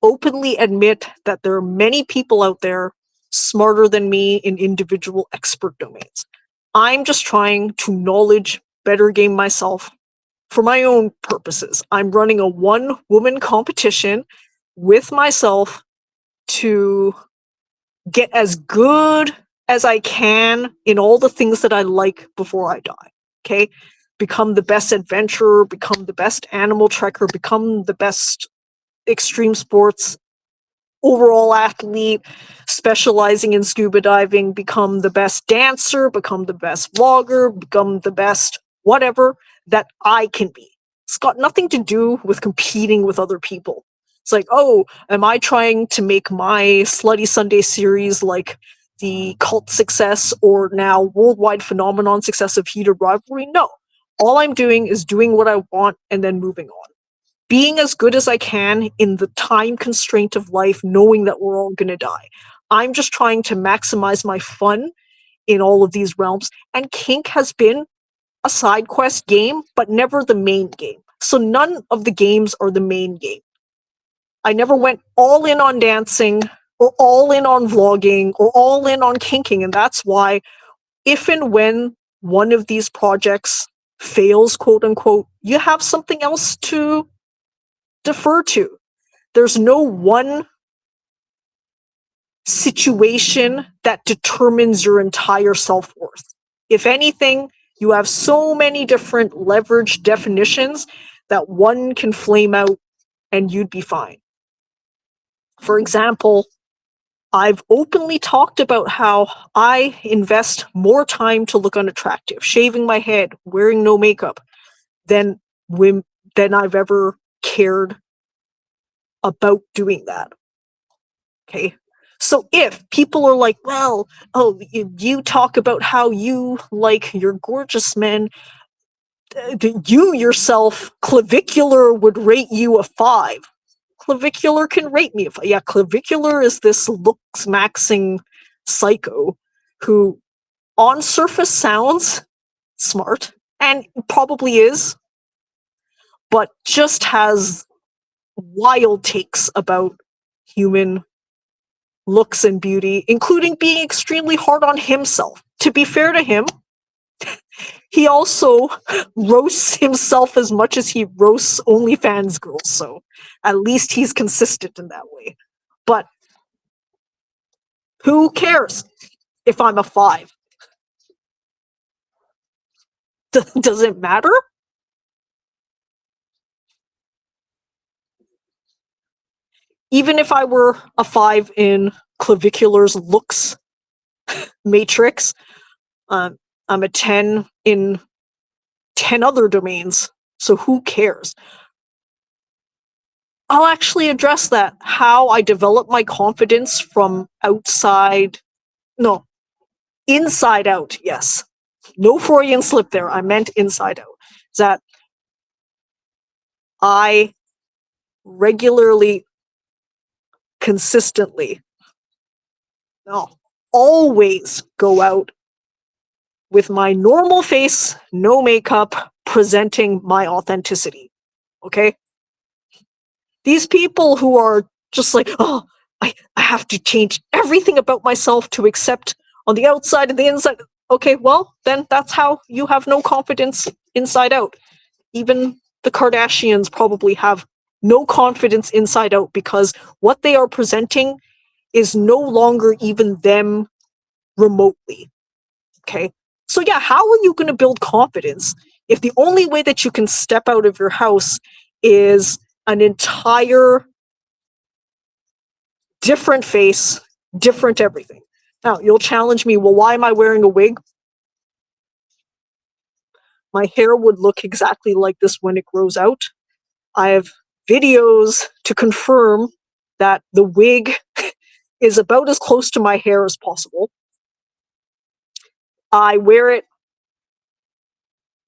openly admit that there are many people out there smarter than me in individual expert domains. I'm just trying to knowledge better game myself for my own purposes. I'm running a one-woman competition with myself to get as good as I can in all the things that I like before I die. Okay? Become the best adventurer, become the best animal trekker, become the best extreme sports overall athlete, specializing in scuba diving, become the best dancer, become the best vlogger, become the best whatever that I can be. It's got nothing to do with competing with other people. It's like, oh, am I trying to make my Slutty Sundaes series like the cult success or now worldwide phenomenon success of heated rivalry. No. All I'm doing is doing what I want and then moving on. Being as good as I can in the time constraint of life, knowing that we're all going to die. I'm just trying to maximize my fun in all of these realms. And Kink has been a side quest game, but never the main game. So none of the games are the main game. I never went all in on dancing or all in on vlogging or all in on kinking. And that's why if and when one of these projects fails, quote unquote, you have something else to defer to. There's no one situation that determines your entire self-worth. If anything, you have so many different leveraged definitions that one can flame out and you'd be fine. For example, I've openly talked about how I invest more time to look unattractive, shaving my head, wearing no makeup, than I've ever cared about doing that. Okay. So if people are like, well, oh, you talk about how you like your gorgeous men, you yourself, clavicular would rate you a 5. Clavicular can rate me a 5. Yeah, clavicular is this looks maxing psycho who on surface sounds smart and probably is, but just has wild takes about human looks and beauty, including being extremely hard on himself. To be fair to him, he also roasts himself as much as he roasts OnlyFans girls, so at least he's consistent in that way. But who cares if I'm a 5? Does it matter? Even if I were a 5 in Clavicular's looks matrix, I'm a 10 in 10 other domains, so who cares? I'll actually address that, how I develop my confidence from inside out, yes. No Freudian slip there, I meant inside out. That I regularly, consistently, always go out with my normal face, no makeup, presenting my authenticity. Okay? These people who are just like, oh, I have to change everything about myself to accept on the outside and the inside. Okay, well, then that's how you have no confidence inside out. Even the Kardashians probably have no confidence inside out because what they are presenting is no longer even them remotely. Okay? So yeah, how are you going to build confidence if the only way that you can step out of your house is an entire different face, different everything? Now, you'll challenge me, well, why am I wearing a wig? My hair would look exactly like this when it grows out. I have videos to confirm that the wig is about as close to my hair as possible. I wear it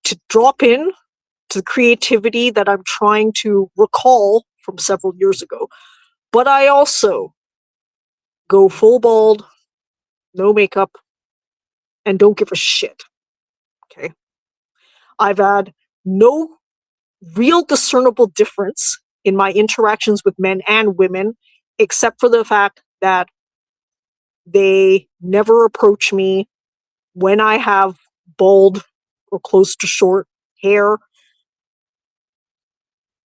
to drop in to the creativity that I'm trying to recall from several years ago. But I also go full bald, no makeup, and don't give a shit. Okay? I've had no real discernible difference in my interactions with men and women, except for the fact that they never approach me when I have bald or close to short hair,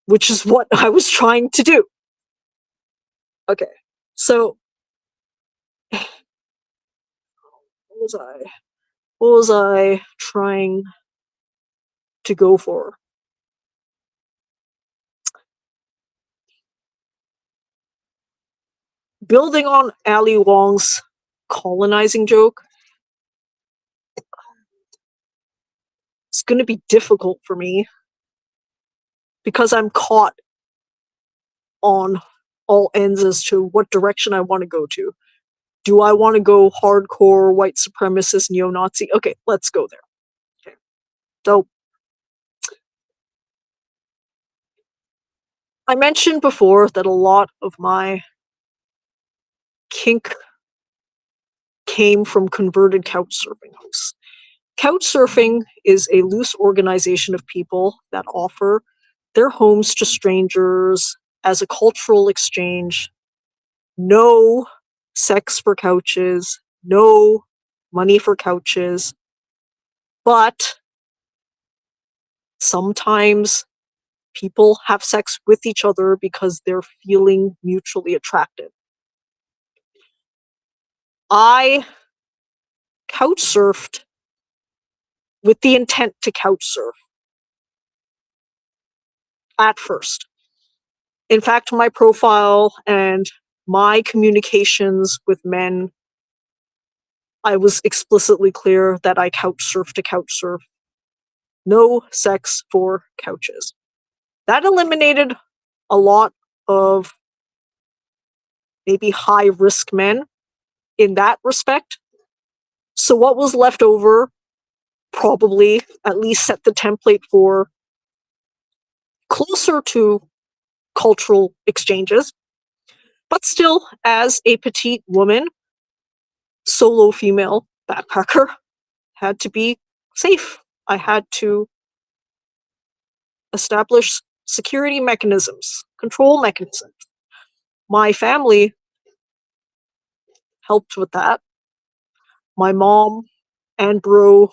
which is what I was trying to do. Okay, so what was I trying to go for? Building on Ali Wong's colonizing joke, it's going to be difficult for me because I'm caught on all ends as to what direction I want to go to. Do I want to go hardcore white supremacist neo-Nazi? Okay, let's go there. Okay. So I mentioned before that a lot of my kink came from converted couch surfing hosts. Couch surfing is a loose organization of people that offer their homes to strangers as a cultural exchange. No sex for couches, no money for couches, but sometimes people have sex with each other because they're feeling mutually attracted. I couch surfed with the intent to couch surf at first. In fact, my profile and my communications with men, I was explicitly clear that I couch surf to couch surf. No sex for couches. That eliminated a lot of maybe high risk men in that respect. So what was left over probably at least set the template for closer to cultural exchanges. But still, as a petite woman, solo female backpacker, had to be safe. I had to establish security mechanisms, control mechanisms. My family helped with that. My mom and bro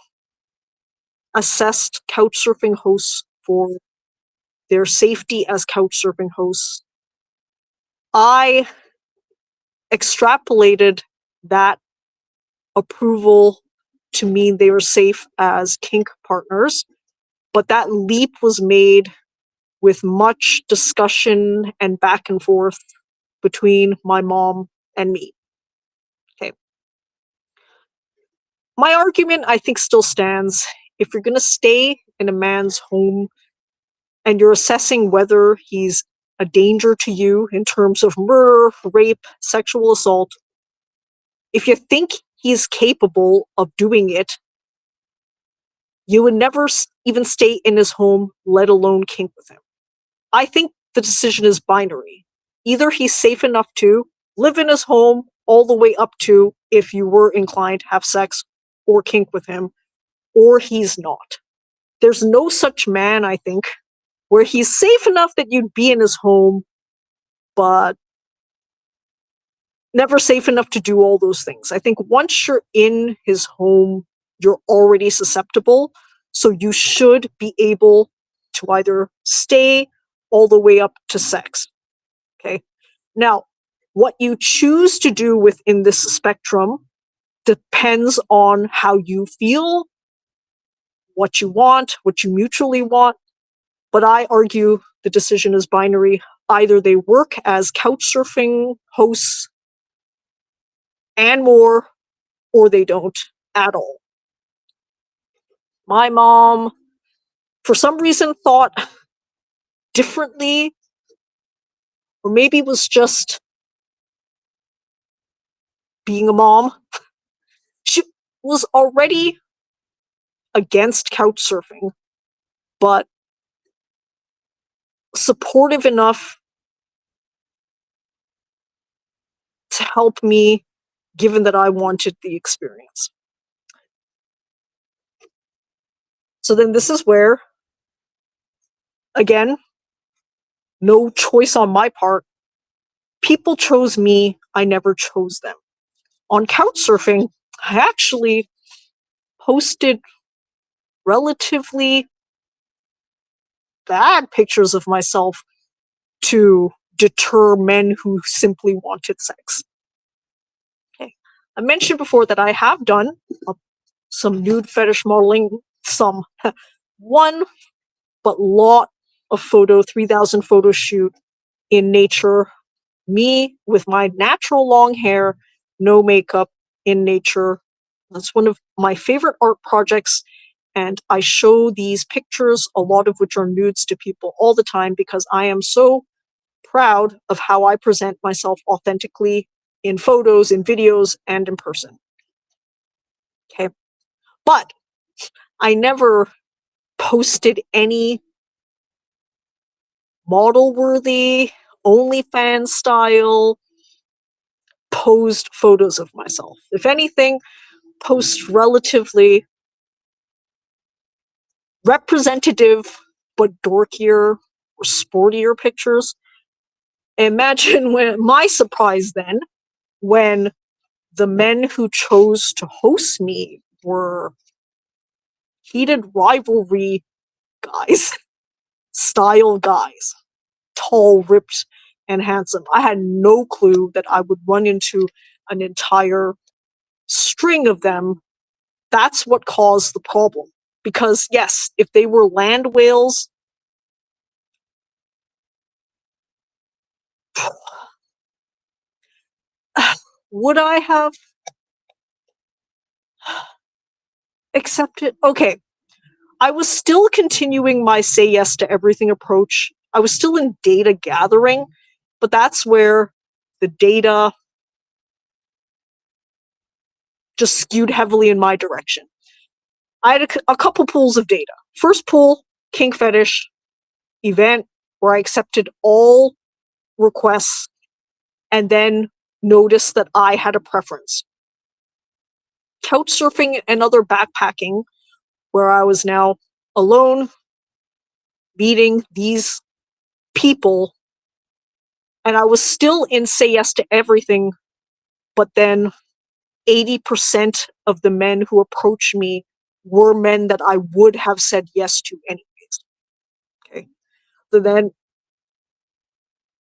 assessed couch surfing hosts for their safety as couch surfing hosts. I extrapolated that approval to mean they were safe as kink partners, but that leap was made with much discussion and back and forth between my mom and me. Okay. My argument, I think, still stands. If you're going to stay in a man's home and you're assessing whether he's a danger to you in terms of murder, rape, sexual assault, if you think he's capable of doing it, you would never even stay in his home, let alone kink with him. I think the decision is binary. Either he's safe enough to live in his home all the way up to if you were inclined to have sex or kink with him, or he's not. There's no such man, I think, where he's safe enough that you'd be in his home, but never safe enough to do all those things. I think once you're in his home, you're already susceptible. So you should be able to either stay all the way up to sex. Okay. Now, what you choose to do within this spectrum depends on how you feel, what you want, what you mutually want. But I argue the decision is binary. Either they work as couch surfing hosts and more, or they don't at all. My mom, for some reason, thought differently, or maybe was just being a mom. She was already against couch surfing, but supportive enough to help me, given that I wanted the experience. So then this is where, again, no choice on my part. People chose me, I never chose them. On couch surfing, I actually posted relatively bad pictures of myself to deter men who simply wanted sex. Okay. I mentioned before that I have done some nude fetish modeling, some one, but lot of 3,000 photo shoot in nature. Me with my natural long hair, no makeup, in nature. That's one of my favorite art projects. And I show these pictures, a lot of which are nudes, to people all the time because I am so proud of how I present myself authentically in photos, in videos, and in person. Okay. But I never posted any model-worthy, OnlyFans style posed photos of myself. If anything, post relatively representative but dorkier or sportier pictures. Imagine my surprise then when the men who chose to host me were heated rivalry guys, style guys, tall, ripped, and handsome. I had no clue that I would run into an entire string of them. That's what caused the problem. Because, yes, if they were land whales, would I have accepted? Okay. I was still continuing my say yes to everything approach. I was still in data gathering, but that's where the data just skewed heavily in my direction. I had a couple pools of data. First pool, kink fetish event, where I accepted all requests and then noticed that I had a preference. Couch surfing and other backpacking, where I was now alone, meeting these people, and I was still in say yes to everything, but then 80% of the men who approached me were men that I would have said yes to anyways. Okay. So then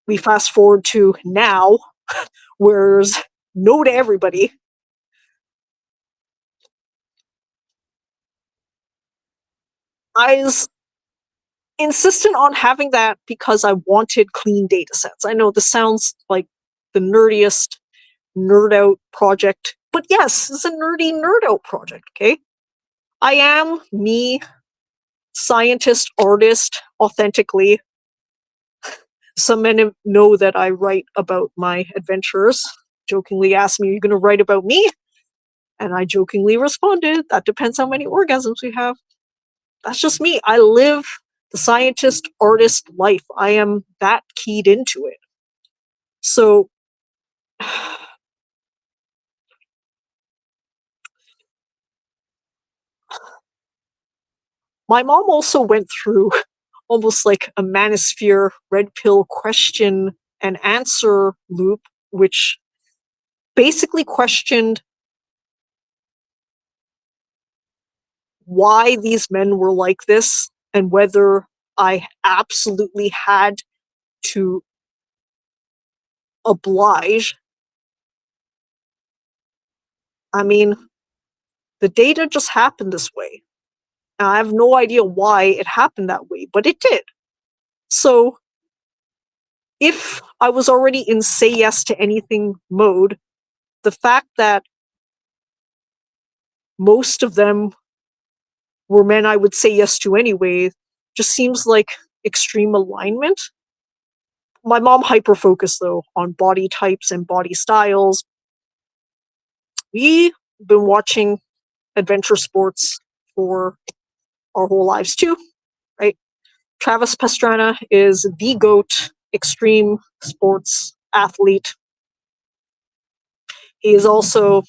we fast forward to now, where there's no to everybody. I was insistent on having that because I wanted clean data sets. I know this sounds like the nerdiest nerd out project, but yes, it's a nerdy nerd out project, okay? I am me, scientist, artist, authentically. Some men know that I write about my adventures. Jokingly asked me, "Are you going to write about me?" And I jokingly responded, "That depends how many orgasms we have." That's just me. I live the scientist, artist life. I am that keyed into it. So, my mom also went through almost like a manosphere red pill question and answer loop, which basically questioned why these men were like this and whether I absolutely had to oblige. I mean, the data just happened this way. I have no idea why it happened that way, but it did. So, if I was already in say yes to anything mode, the fact that most of them were men I would say yes to anyway just seems like extreme alignment. My mom hyper focused though on body types and body styles. We've been watching adventure sports for our whole lives too, right? Travis Pastrana is the GOAT extreme sports athlete. He is also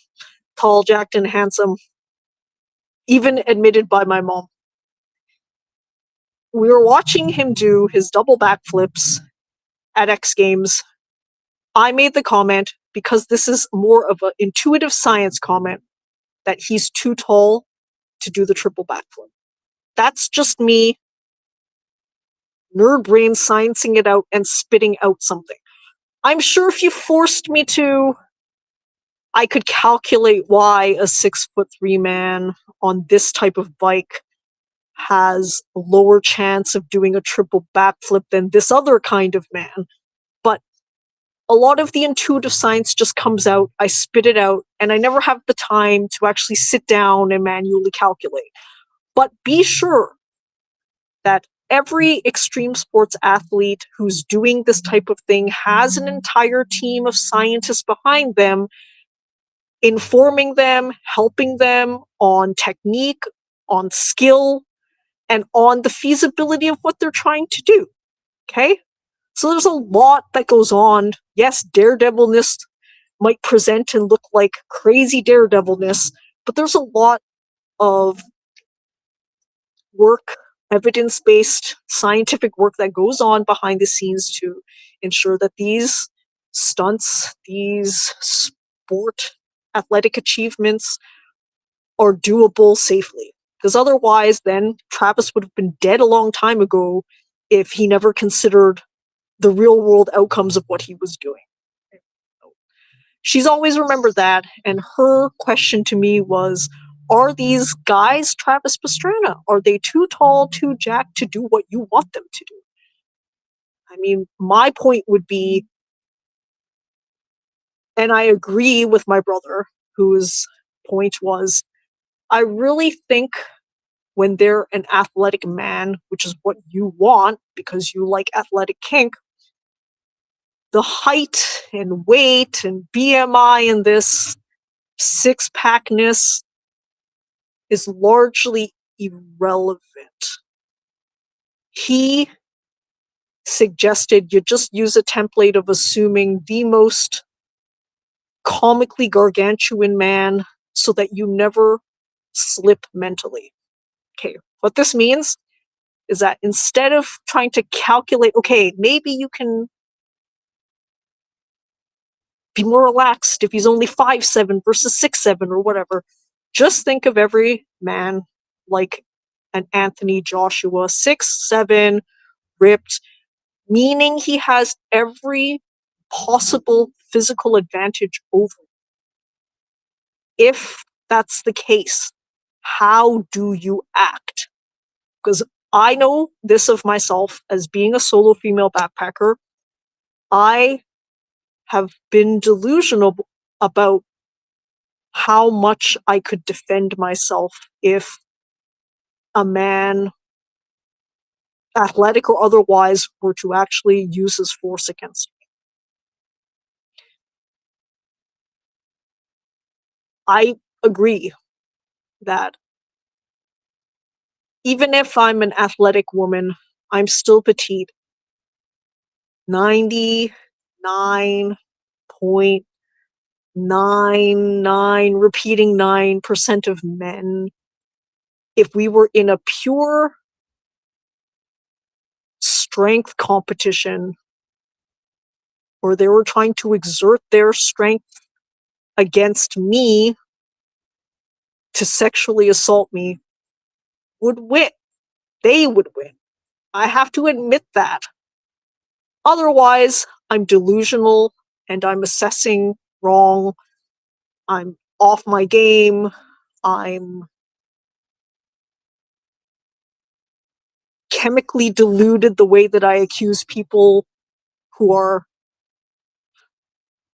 tall, jacked, and handsome, even admitted by my mom. We were watching him do his double backflips at X Games. I made the comment, because this is more of an intuitive science comment, that he's too tall to do the triple backflip. That's just me, nerd brain, sciencing it out and spitting out something. I'm sure if you forced me to, I could calculate why a 6'3" man on this type of bike has a lower chance of doing a triple backflip than this other kind of man. But a lot of the intuitive science just comes out, I spit it out, and I never have the time to actually sit down and manually calculate. But be sure that every extreme sports athlete who's doing this type of thing has an entire team of scientists behind them, informing them, helping them on technique, on skill, and on the feasibility of what they're trying to do. Okay? So there's a lot that goes on. Yes, daredevilness might present and look like crazy daredevilness, but there's a lot of work, evidence-based scientific work that goes on behind the scenes to ensure that these stunts, these sport athletic achievements are doable safely. Because otherwise, then Travis would have been dead a long time ago if he never considered the real world outcomes of what he was doing. She's always remembered that, and her question to me was, are these guys Travis Pastrana? Are they too tall, too jacked to do what you want them to do? I mean, my point would be, and I agree with my brother, whose point was, I really think when they're an athletic man, which is what you want because you like athletic kink, the height and weight and BMI and this six-packness is largely irrelevant. He suggested you just use a template of assuming the most comically gargantuan man so that you never slip mentally. Okay, what this means is that instead of trying to calculate, okay, maybe you can be more relaxed if he's only 5'7" versus 6'7" or whatever. Just think of every man like an Anthony Joshua, 6'7", ripped, meaning he has every possible physical advantage over you. If that's the case, how do you act? Because I know this of myself as being a solo female backpacker. I have been delusional about how much I could defend myself if a man, athletic or otherwise, were to actually use his force against me. I agree that even if I'm an athletic woman, I'm still petite. 99.99, repeating 9% of men, if we were in a pure strength competition or they were trying to exert their strength against me to sexually assault me, would win. They would win. I have to admit that. Otherwise, I'm delusional and I'm assessing wrong. I'm off my game. I'm chemically deluded the way that I accuse people who are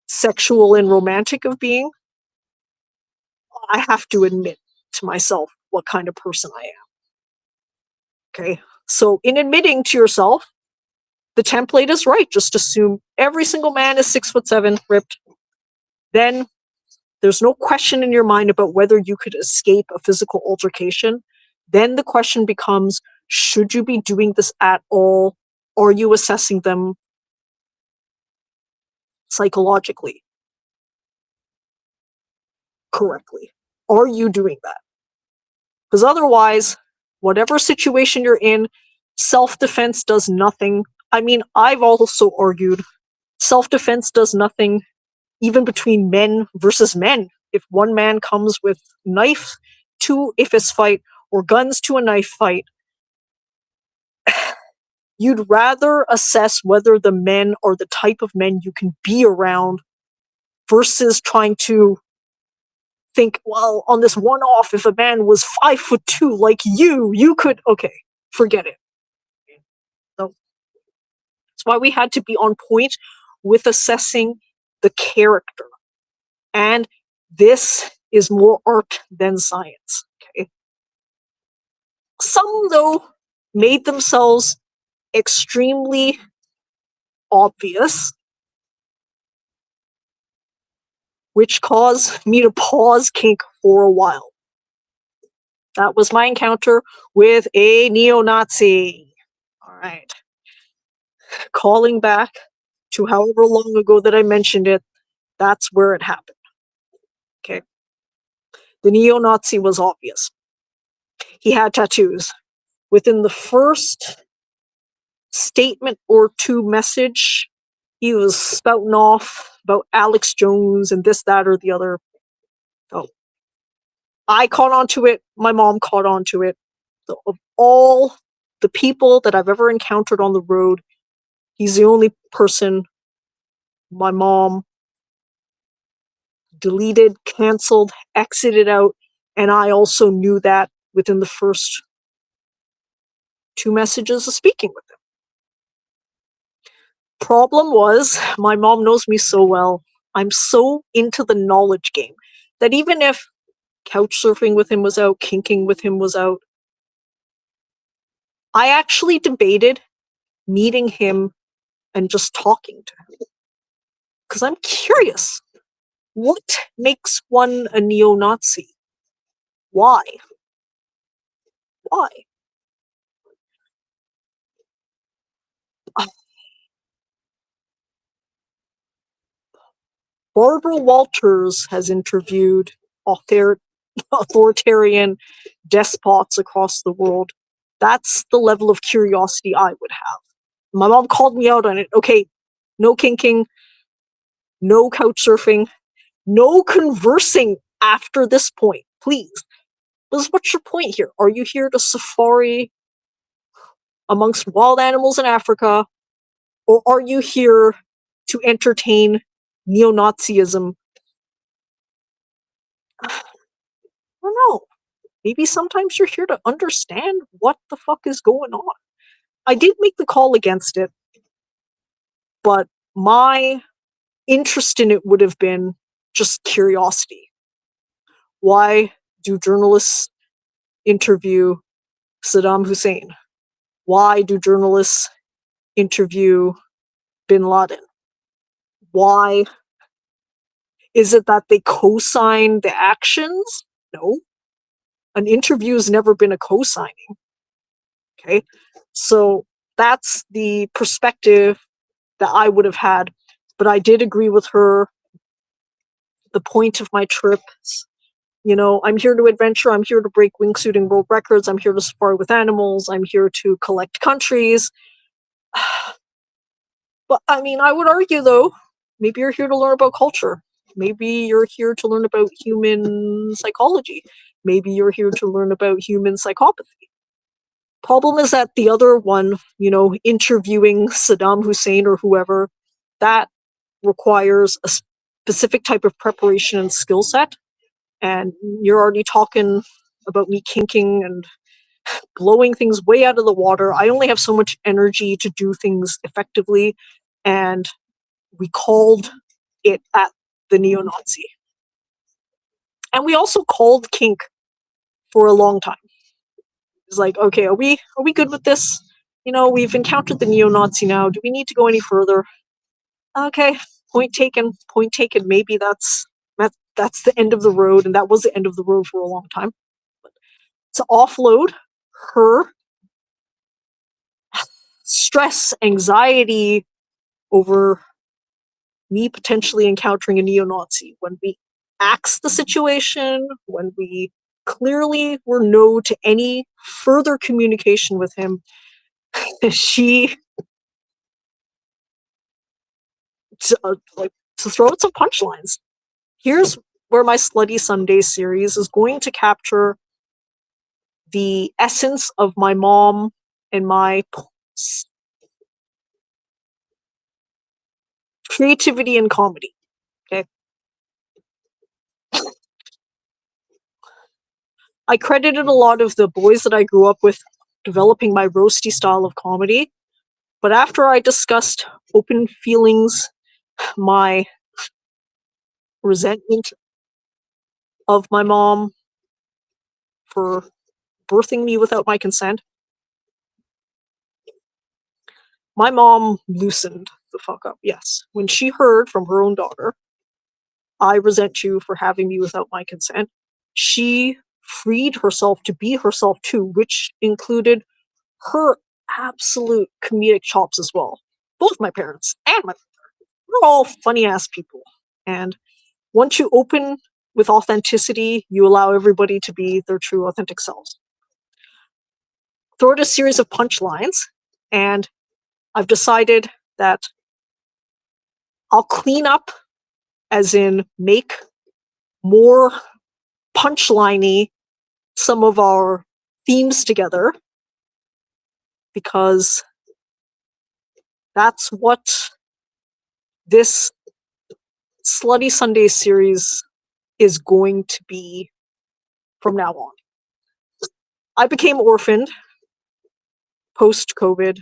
sexual and romantic of being. I have to admit to myself what kind of person I am. Okay? So in admitting to yourself, the template is right. Just assume every single man is 6'7", ripped. Then there's no question in your mind about whether you could escape a physical altercation. Then the question becomes, should you be doing this at all? Are you assessing them psychologically correctly? Are you doing that? Because otherwise, whatever situation you're in, self-defense does nothing. I mean, I've also argued self-defense does nothing even between men versus men. If one man comes with knife to a fist fight or guns to a knife fight, you'd rather assess whether the men are the type of men you can be around versus trying to think, well, on this one off, if a man was 5'2" like you could, okay, forget it. So that's why we had to be on point with assessing the character. And this is more art than science. Okay. Some, though, made themselves extremely obvious, which caused me to pause kink for a while. That was my encounter with a neo-Nazi. All right. Calling back to however long ago that I mentioned it, that's where it happened. Okay. The neo-Nazi was obvious. He had tattoos. Within the first statement or two message, he was spouting off about Alex Jones and this, that, or the other. Oh, I caught on to it. My mom caught on to it. So of all the people that I've ever encountered on the road, he's the only person my mom deleted, canceled, exited out, and I also knew that within the first two messages of speaking with him. Problem was, my mom knows me so well. I'm so into the knowledge game that even if couch surfing with him was out, kinking with him was out, I actually debated meeting him and just talking to him. Because I'm curious. What makes one a neo-Nazi? Why? Why? Barbara Walters has interviewed authoritarian despots across the world. That's the level of curiosity I would have. My mom called me out on it. Okay, no kinking, no couch surfing, no conversing after this point, please. Liz, what's your point here? Are you here to safari amongst wild animals in Africa, or are you here to entertain neo-Nazism? I don't know. Maybe sometimes you're here to understand what the fuck is going on. I did make the call against it, but my interest in it would have been just curiosity. Why do journalists interview Saddam Hussein? Why do journalists interview bin Laden? Why is it that they co-sign the actions? No. An interview has never been a co-signing. Okay. So that's the perspective that I would have had. But I did agree with her. The point of my trips, I'm here to adventure. I'm here to break wingsuiting world records. I'm here to spar with animals. I'm here to collect countries. But I mean, I would argue though, maybe you're here to learn about culture. Maybe you're here to learn about human psychology. Maybe you're here to learn about human psychopathy. Problem is that the other one, interviewing Saddam Hussein or whoever, that requires a specific type of preparation and skill set. And you're already talking about me kinking and blowing things way out of the water. I only have so much energy to do things effectively. And we called it at the neo-Nazi. And we also called kink for a long time. It's like, okay, are we good with this? We've encountered the neo-Nazi now. Do we need to go any further? Okay, point taken. Point taken. Maybe that's the end of the road, and that was the end of the road for a long time. But to offload her stress, anxiety over me potentially encountering a neo-Nazi, when we axed the situation, when we clearly were no to any further communication with him, she to throw out some punchlines. Here's where my Slutty Sundaes series is going to capture the essence of my mom and my creativity and comedy. Okay. I credited a lot of the boys that I grew up with developing my roasty style of comedy, but after I discussed open feelings, my resentment of my mom for birthing me without my consent, my mom loosened the fuck up, yes. When she heard from her own daughter, I resent you for having me without my consent, she freed herself to be herself too, which included her absolute comedic chops as well. Both my parents and my we're all funny ass people. And once you open with authenticity, you allow everybody to be their true authentic selves. Throw out a series of punchlines, and I've decided that I'll clean up, as in make more punchliney some of our themes together, because that's what this Slutty Sundaes series is going to be from now on. I became orphaned post-COVID,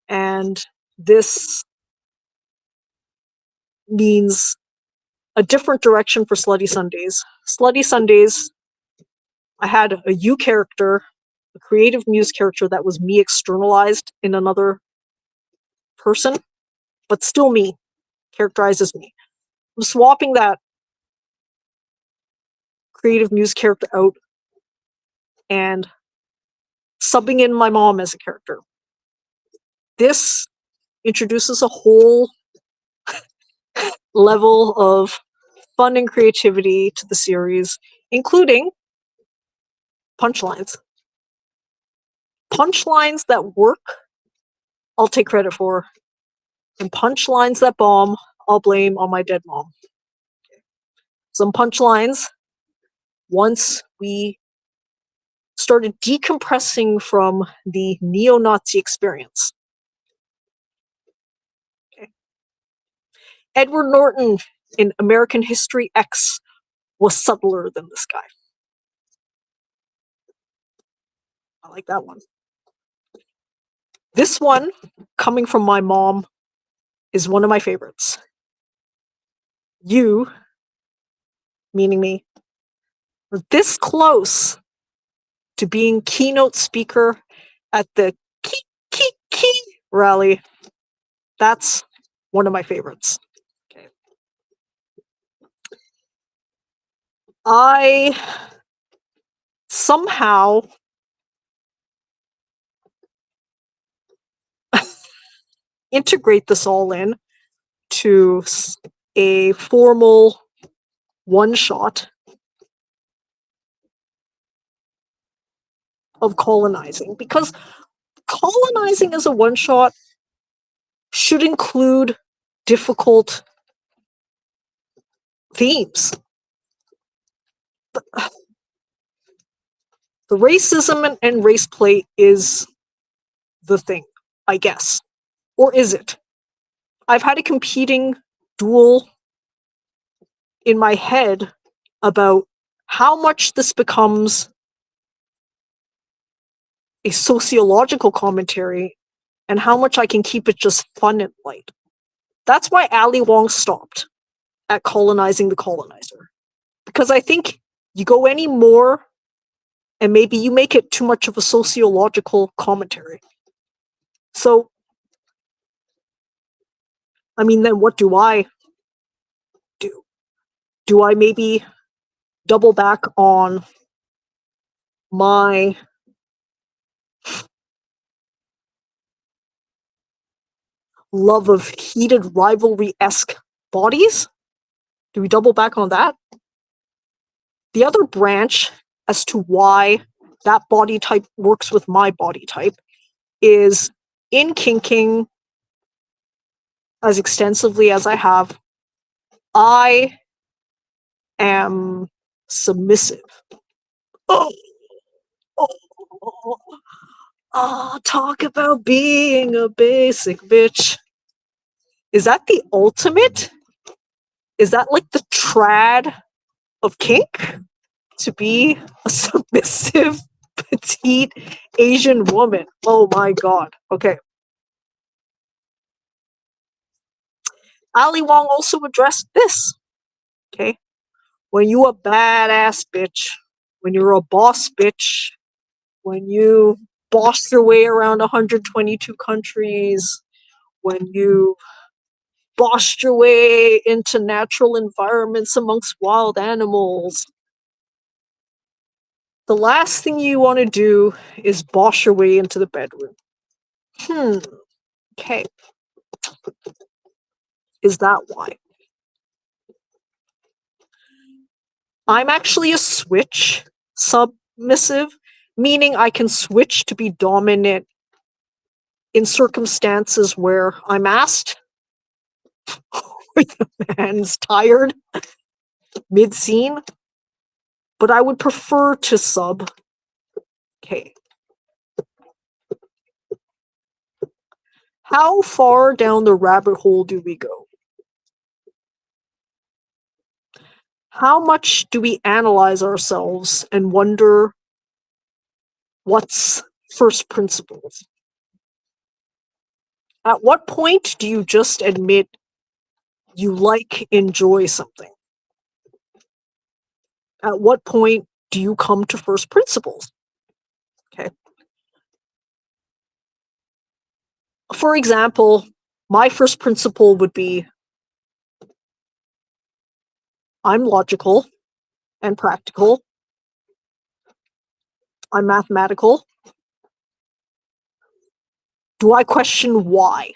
and this means a different direction for Slutty Sundaes. Slutty Sundaes, I had a you character, a creative muse character that was me externalized in another person, but still me, characterized as me. I'm swapping that creative muse character out and subbing in my mom as a character. This introduces a whole level of fun and creativity to the series, including punchlines. Punchlines that work, I'll take credit for, and punchlines that bomb, I'll blame on my dead mom. Some punchlines, once we started decompressing from the neo-Nazi experience. Okay. Edward Norton in American History X was subtler than this guy. I like that one. This one, coming from my mom, is one of my favorites. You, meaning me, are this close to being keynote speaker at the Key rally. That's one of my favorites. Okay. I somehow integrate this all in to a formal one-shot of colonizing, because colonizing as a one-shot should include difficult themes. The racism and race play is the thing, I guess. Or is it? I've had a competing duel in my head about how much this becomes a sociological commentary and how much I can keep it just fun and light. That's why Ali Wong stopped at colonizing the colonizer. Because I think you go any more and maybe you make it too much of a sociological commentary. So, I mean, then what do I do? Do I maybe double back on my love of heated rivalry-esque bodies? Do we double back on that? The other branch as to why that body type works with my body type is in kinking as extensively as I have, I am submissive. Oh, talk about being a basic bitch. Is that the ultimate? Is that like the trad of kink? To be a submissive, petite Asian woman. Oh my god. Okay. Ali Wong also addressed this. Okay. When you a badass bitch, when you're a boss bitch, when you bossed your way around 122 countries, when you bossed your way into natural environments amongst wild animals. The last thing you want to do is boss your way into the bedroom. Okay. Is that why? I'm actually a switch submissive, meaning I can switch to be dominant in circumstances where I'm asked, where the man's tired mid-scene, but I would prefer to sub. Okay. How far down the rabbit hole do we go? How much do we analyze ourselves and wonder what's first principles? At what point do you just admit you enjoy something? At what point do you come to first principles? Okay. For example, my first principle would be I'm logical and practical. I'm mathematical. Do I question why?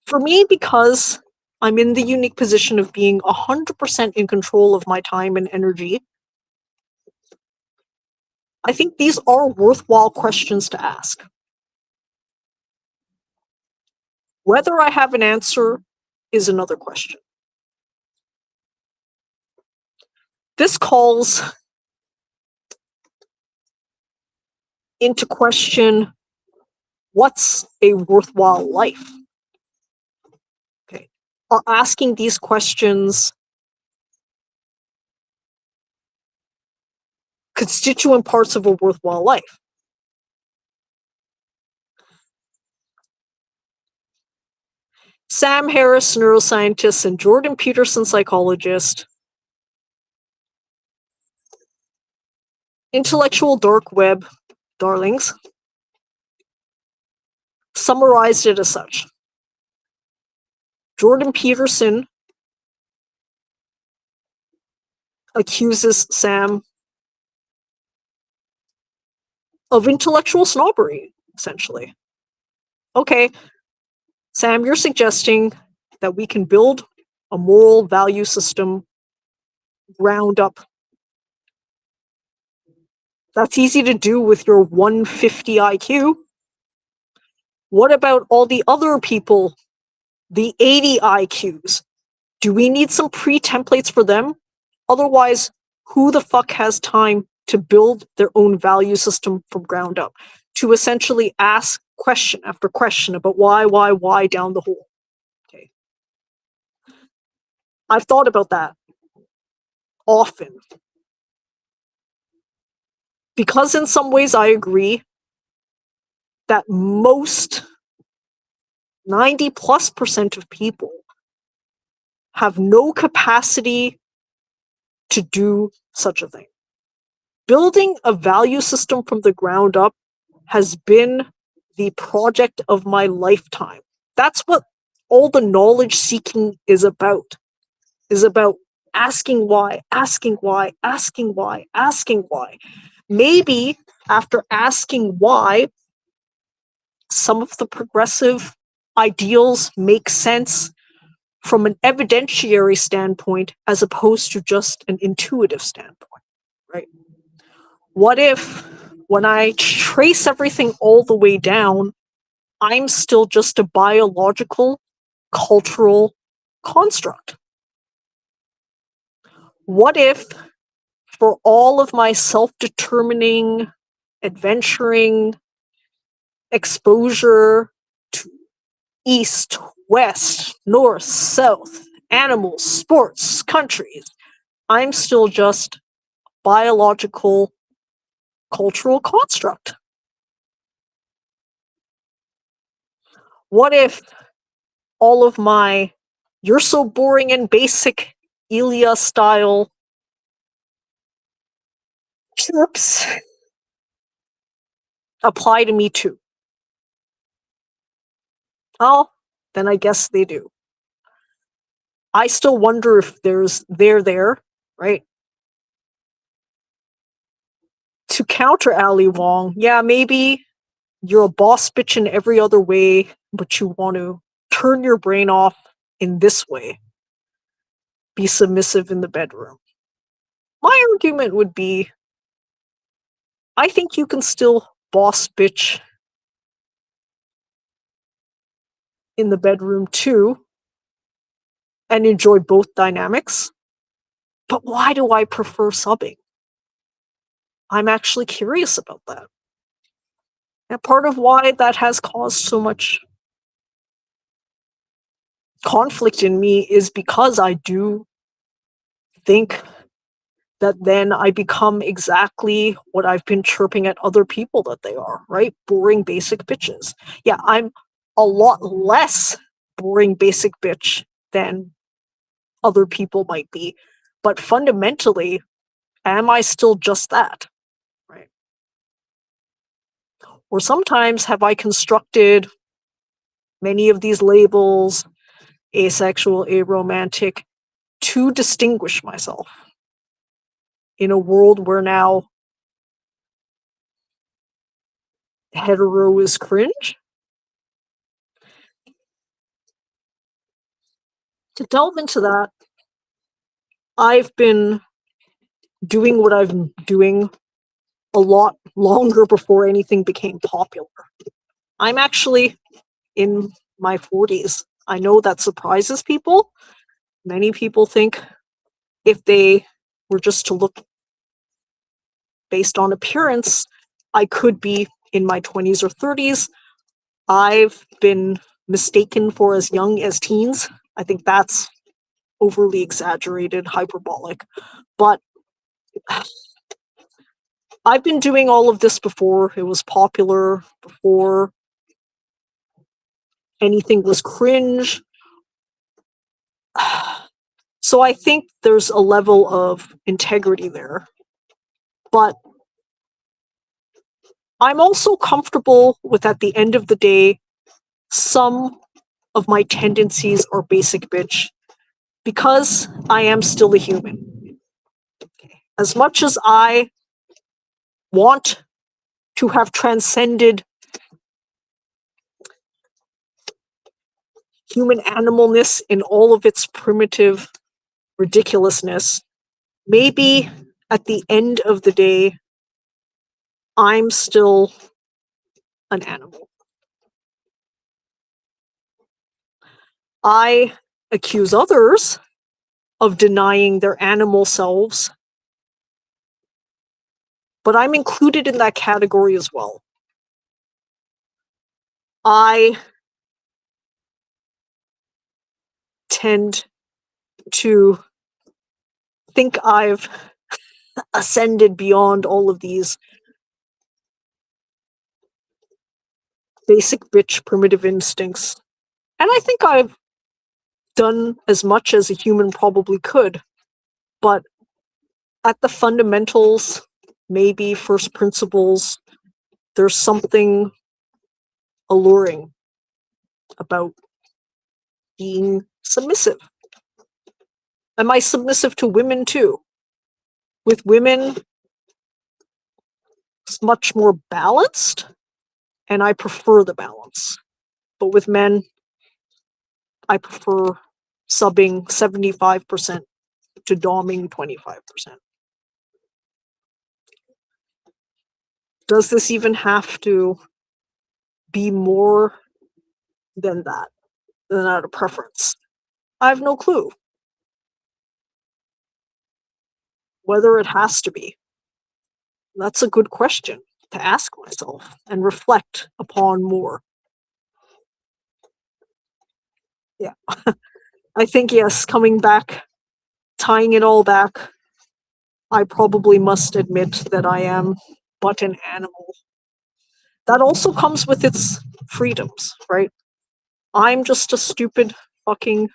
For me, because I'm in the unique position of being 100% in control of my time and energy, I think these are worthwhile questions to ask. Whether I have an answer is another question. This calls into question what's a worthwhile life? Okay. Are asking these questions constituent parts of a worthwhile life? Sam Harris, neuroscientist, and Jordan Peterson, psychologist, intellectual dark web darlings, summarized it as such. Jordan Peterson accuses Sam of intellectual snobbery, essentially. Okay, Sam, you're suggesting that we can build a moral value system ground up. That's easy to do with your 150 IQ. What about all the other people, the 80 IQs? Do we need some pre-templates for them? Otherwise, who the fuck has time to build their own value system from ground up? To essentially ask question after question about why down the hole. Okay. I've thought about that often. Because in some ways I agree that most 90+% of people have no capacity to do such a thing. Building a value system from the ground up has been the project of my lifetime. That's what all the knowledge seeking is about asking why, asking why, asking why, asking why. Maybe after asking why, some of the progressive ideals make sense from an evidentiary standpoint as opposed to just an intuitive standpoint, right? What if, when I trace everything all the way down, I'm still just a biological, cultural construct? What if, for all of my self-determining, adventuring, exposure to east, west, north, south, animals, sports, countries, I'm still just biological, cultural construct? What if all of my You're so boring and basic, Ilya style chirps apply to me too. Oh, then I guess they do. I still wonder if they're there, right? To counter Ali Wong, yeah, maybe you're a boss bitch in every other way, but you want to turn your brain off in this way. Be submissive in the bedroom. My argument would be I think you can still boss bitch in the bedroom too and enjoy both dynamics. But why do I prefer subbing? I'm actually curious about that. And part of why that has caused so much conflict in me is because I do think that then I become exactly what I've been chirping at other people that they are, right? Boring basic bitches. Yeah, I'm a lot less boring basic bitch than other people might be. But fundamentally, am I still just that? Right. Or sometimes have I constructed many of these labels, asexual, aromantic, to distinguish myself in a world where now hetero is cringe? To delve into that, I've been doing what I've been doing a lot longer before anything became popular. I'm actually in my 40s. I know that surprises people. Many people think if they were just to look based on appearance, I could be in my 20s or 30s. I've been mistaken for as young as teens. I think that's overly exaggerated, hyperbolic. But I've been doing all of this before it was popular, before anything was cringe. So I think there's a level of integrity there. But I'm also comfortable with, at the end of the day, some of my tendencies are basic bitch because I am still a human. As much as I want to have transcended human animalness in all of its primitive ridiculousness, maybe at the end of the day, I'm still an animal. I accuse others of denying their animal selves, but I'm included in that category as well. I tend to think I've ascended beyond all of these basic bitch primitive instincts. And I think I've done as much as a human probably could. But at the fundamentals, maybe first principles, there's something alluring about being submissive. Am I submissive to women too? With women, it's much more balanced, and I prefer the balance. But with men, I prefer subbing 75% to doming 25%. Does this even have to be more than that a preference? I have no clue whether it has to be. That's a good question to ask myself and reflect upon more. Yeah. I think, yes, coming back, tying it all back, I probably must admit that I am but an animal. That also comes with its freedoms, right? I'm just a stupid fucking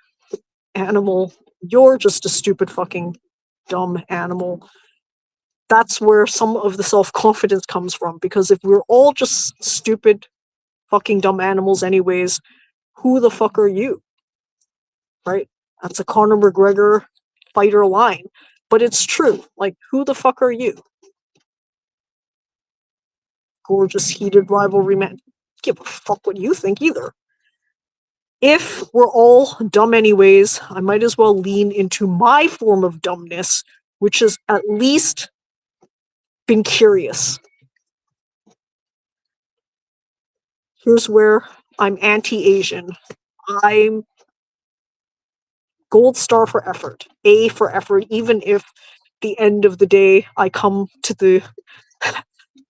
animal. You're just a stupid fucking dumb animal. That's where some of the self-confidence comes from, because if we're all just stupid fucking dumb animals anyways, who the fuck are you? Right? That's a Conor McGregor fighter line. But it's true. Like, who the fuck are you? Gorgeous, heated rivalry man. Give a fuck what you think either. If we're all dumb anyways, I might as well lean into my form of dumbness, which has at least been curious. Here's where I'm anti-Asian. I'm gold star for effort, A for effort, even if the end of the day I come to the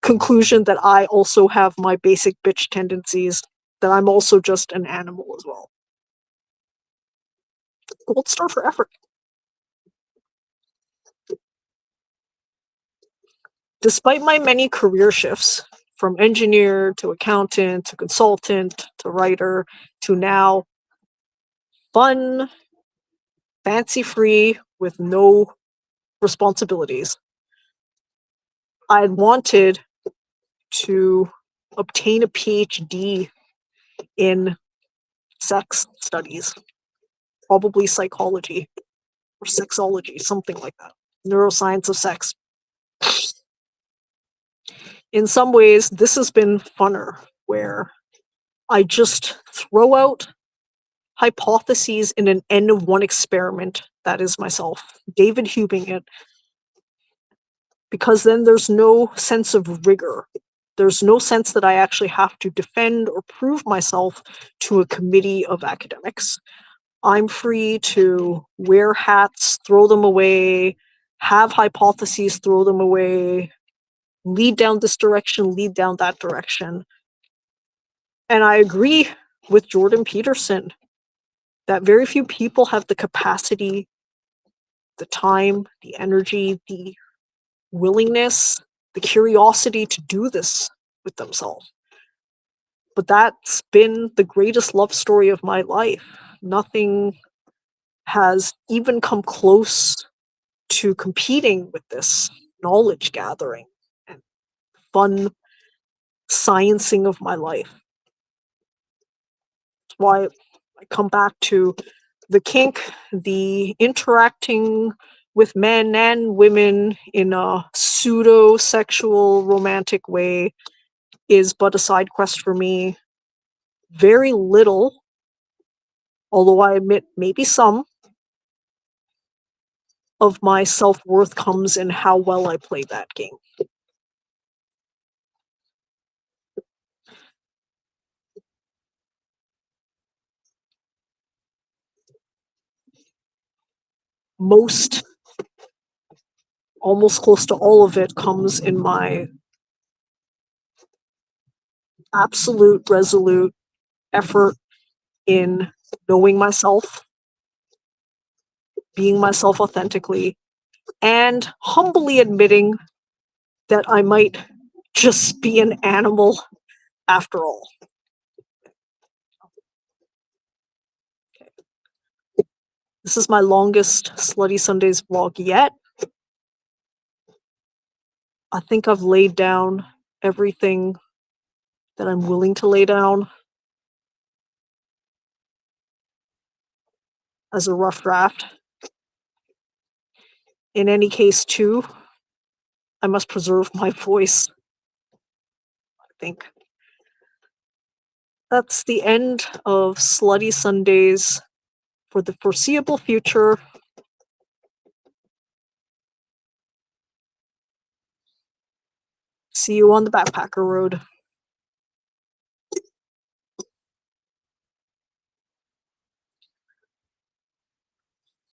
conclusion that I also have my basic bitch tendencies, that I'm also just an animal as well. Gold star for effort. Despite my many career shifts, from engineer to accountant to consultant to writer to now fun, fancy-free, with no responsibilities, I wanted to obtain a PhD in sex studies, probably psychology or sexology, something like that. Neuroscience of sex. In some ways, this has been funner, where I just throw out hypotheses in an N of one experiment that is myself, David Hubing it, because then there's no sense of rigor. There's no sense that I actually have to defend or prove myself to a committee of academics. I'm free to wear hats, throw them away, have hypotheses, throw them away, lead down this direction, lead down that direction. And I agree with Jordan Peterson that very few people have the capacity, the time, the energy, the willingness, the curiosity to do this with themselves. But that's been the greatest love story of my life. Nothing has even come close to competing with this knowledge gathering and fun sciencing of my life. That's why I come back to the kink, the interacting with men and women in a pseudo-sexual romantic way is but a side quest for me. Very little, although I admit maybe some, of my self-worth comes in how well I play that game. Most, almost close to all of it, comes in my absolute, resolute effort in knowing myself, being myself authentically, and humbly admitting that I might just be an animal after all. This is my longest Slutty Sundaes vlog yet. I think I've laid down everything that I'm willing to lay down as a rough draft. In any case, too, I must preserve my voice, I think. That's the end of Slutty Sundaes for the foreseeable future. See you on the backpacker road.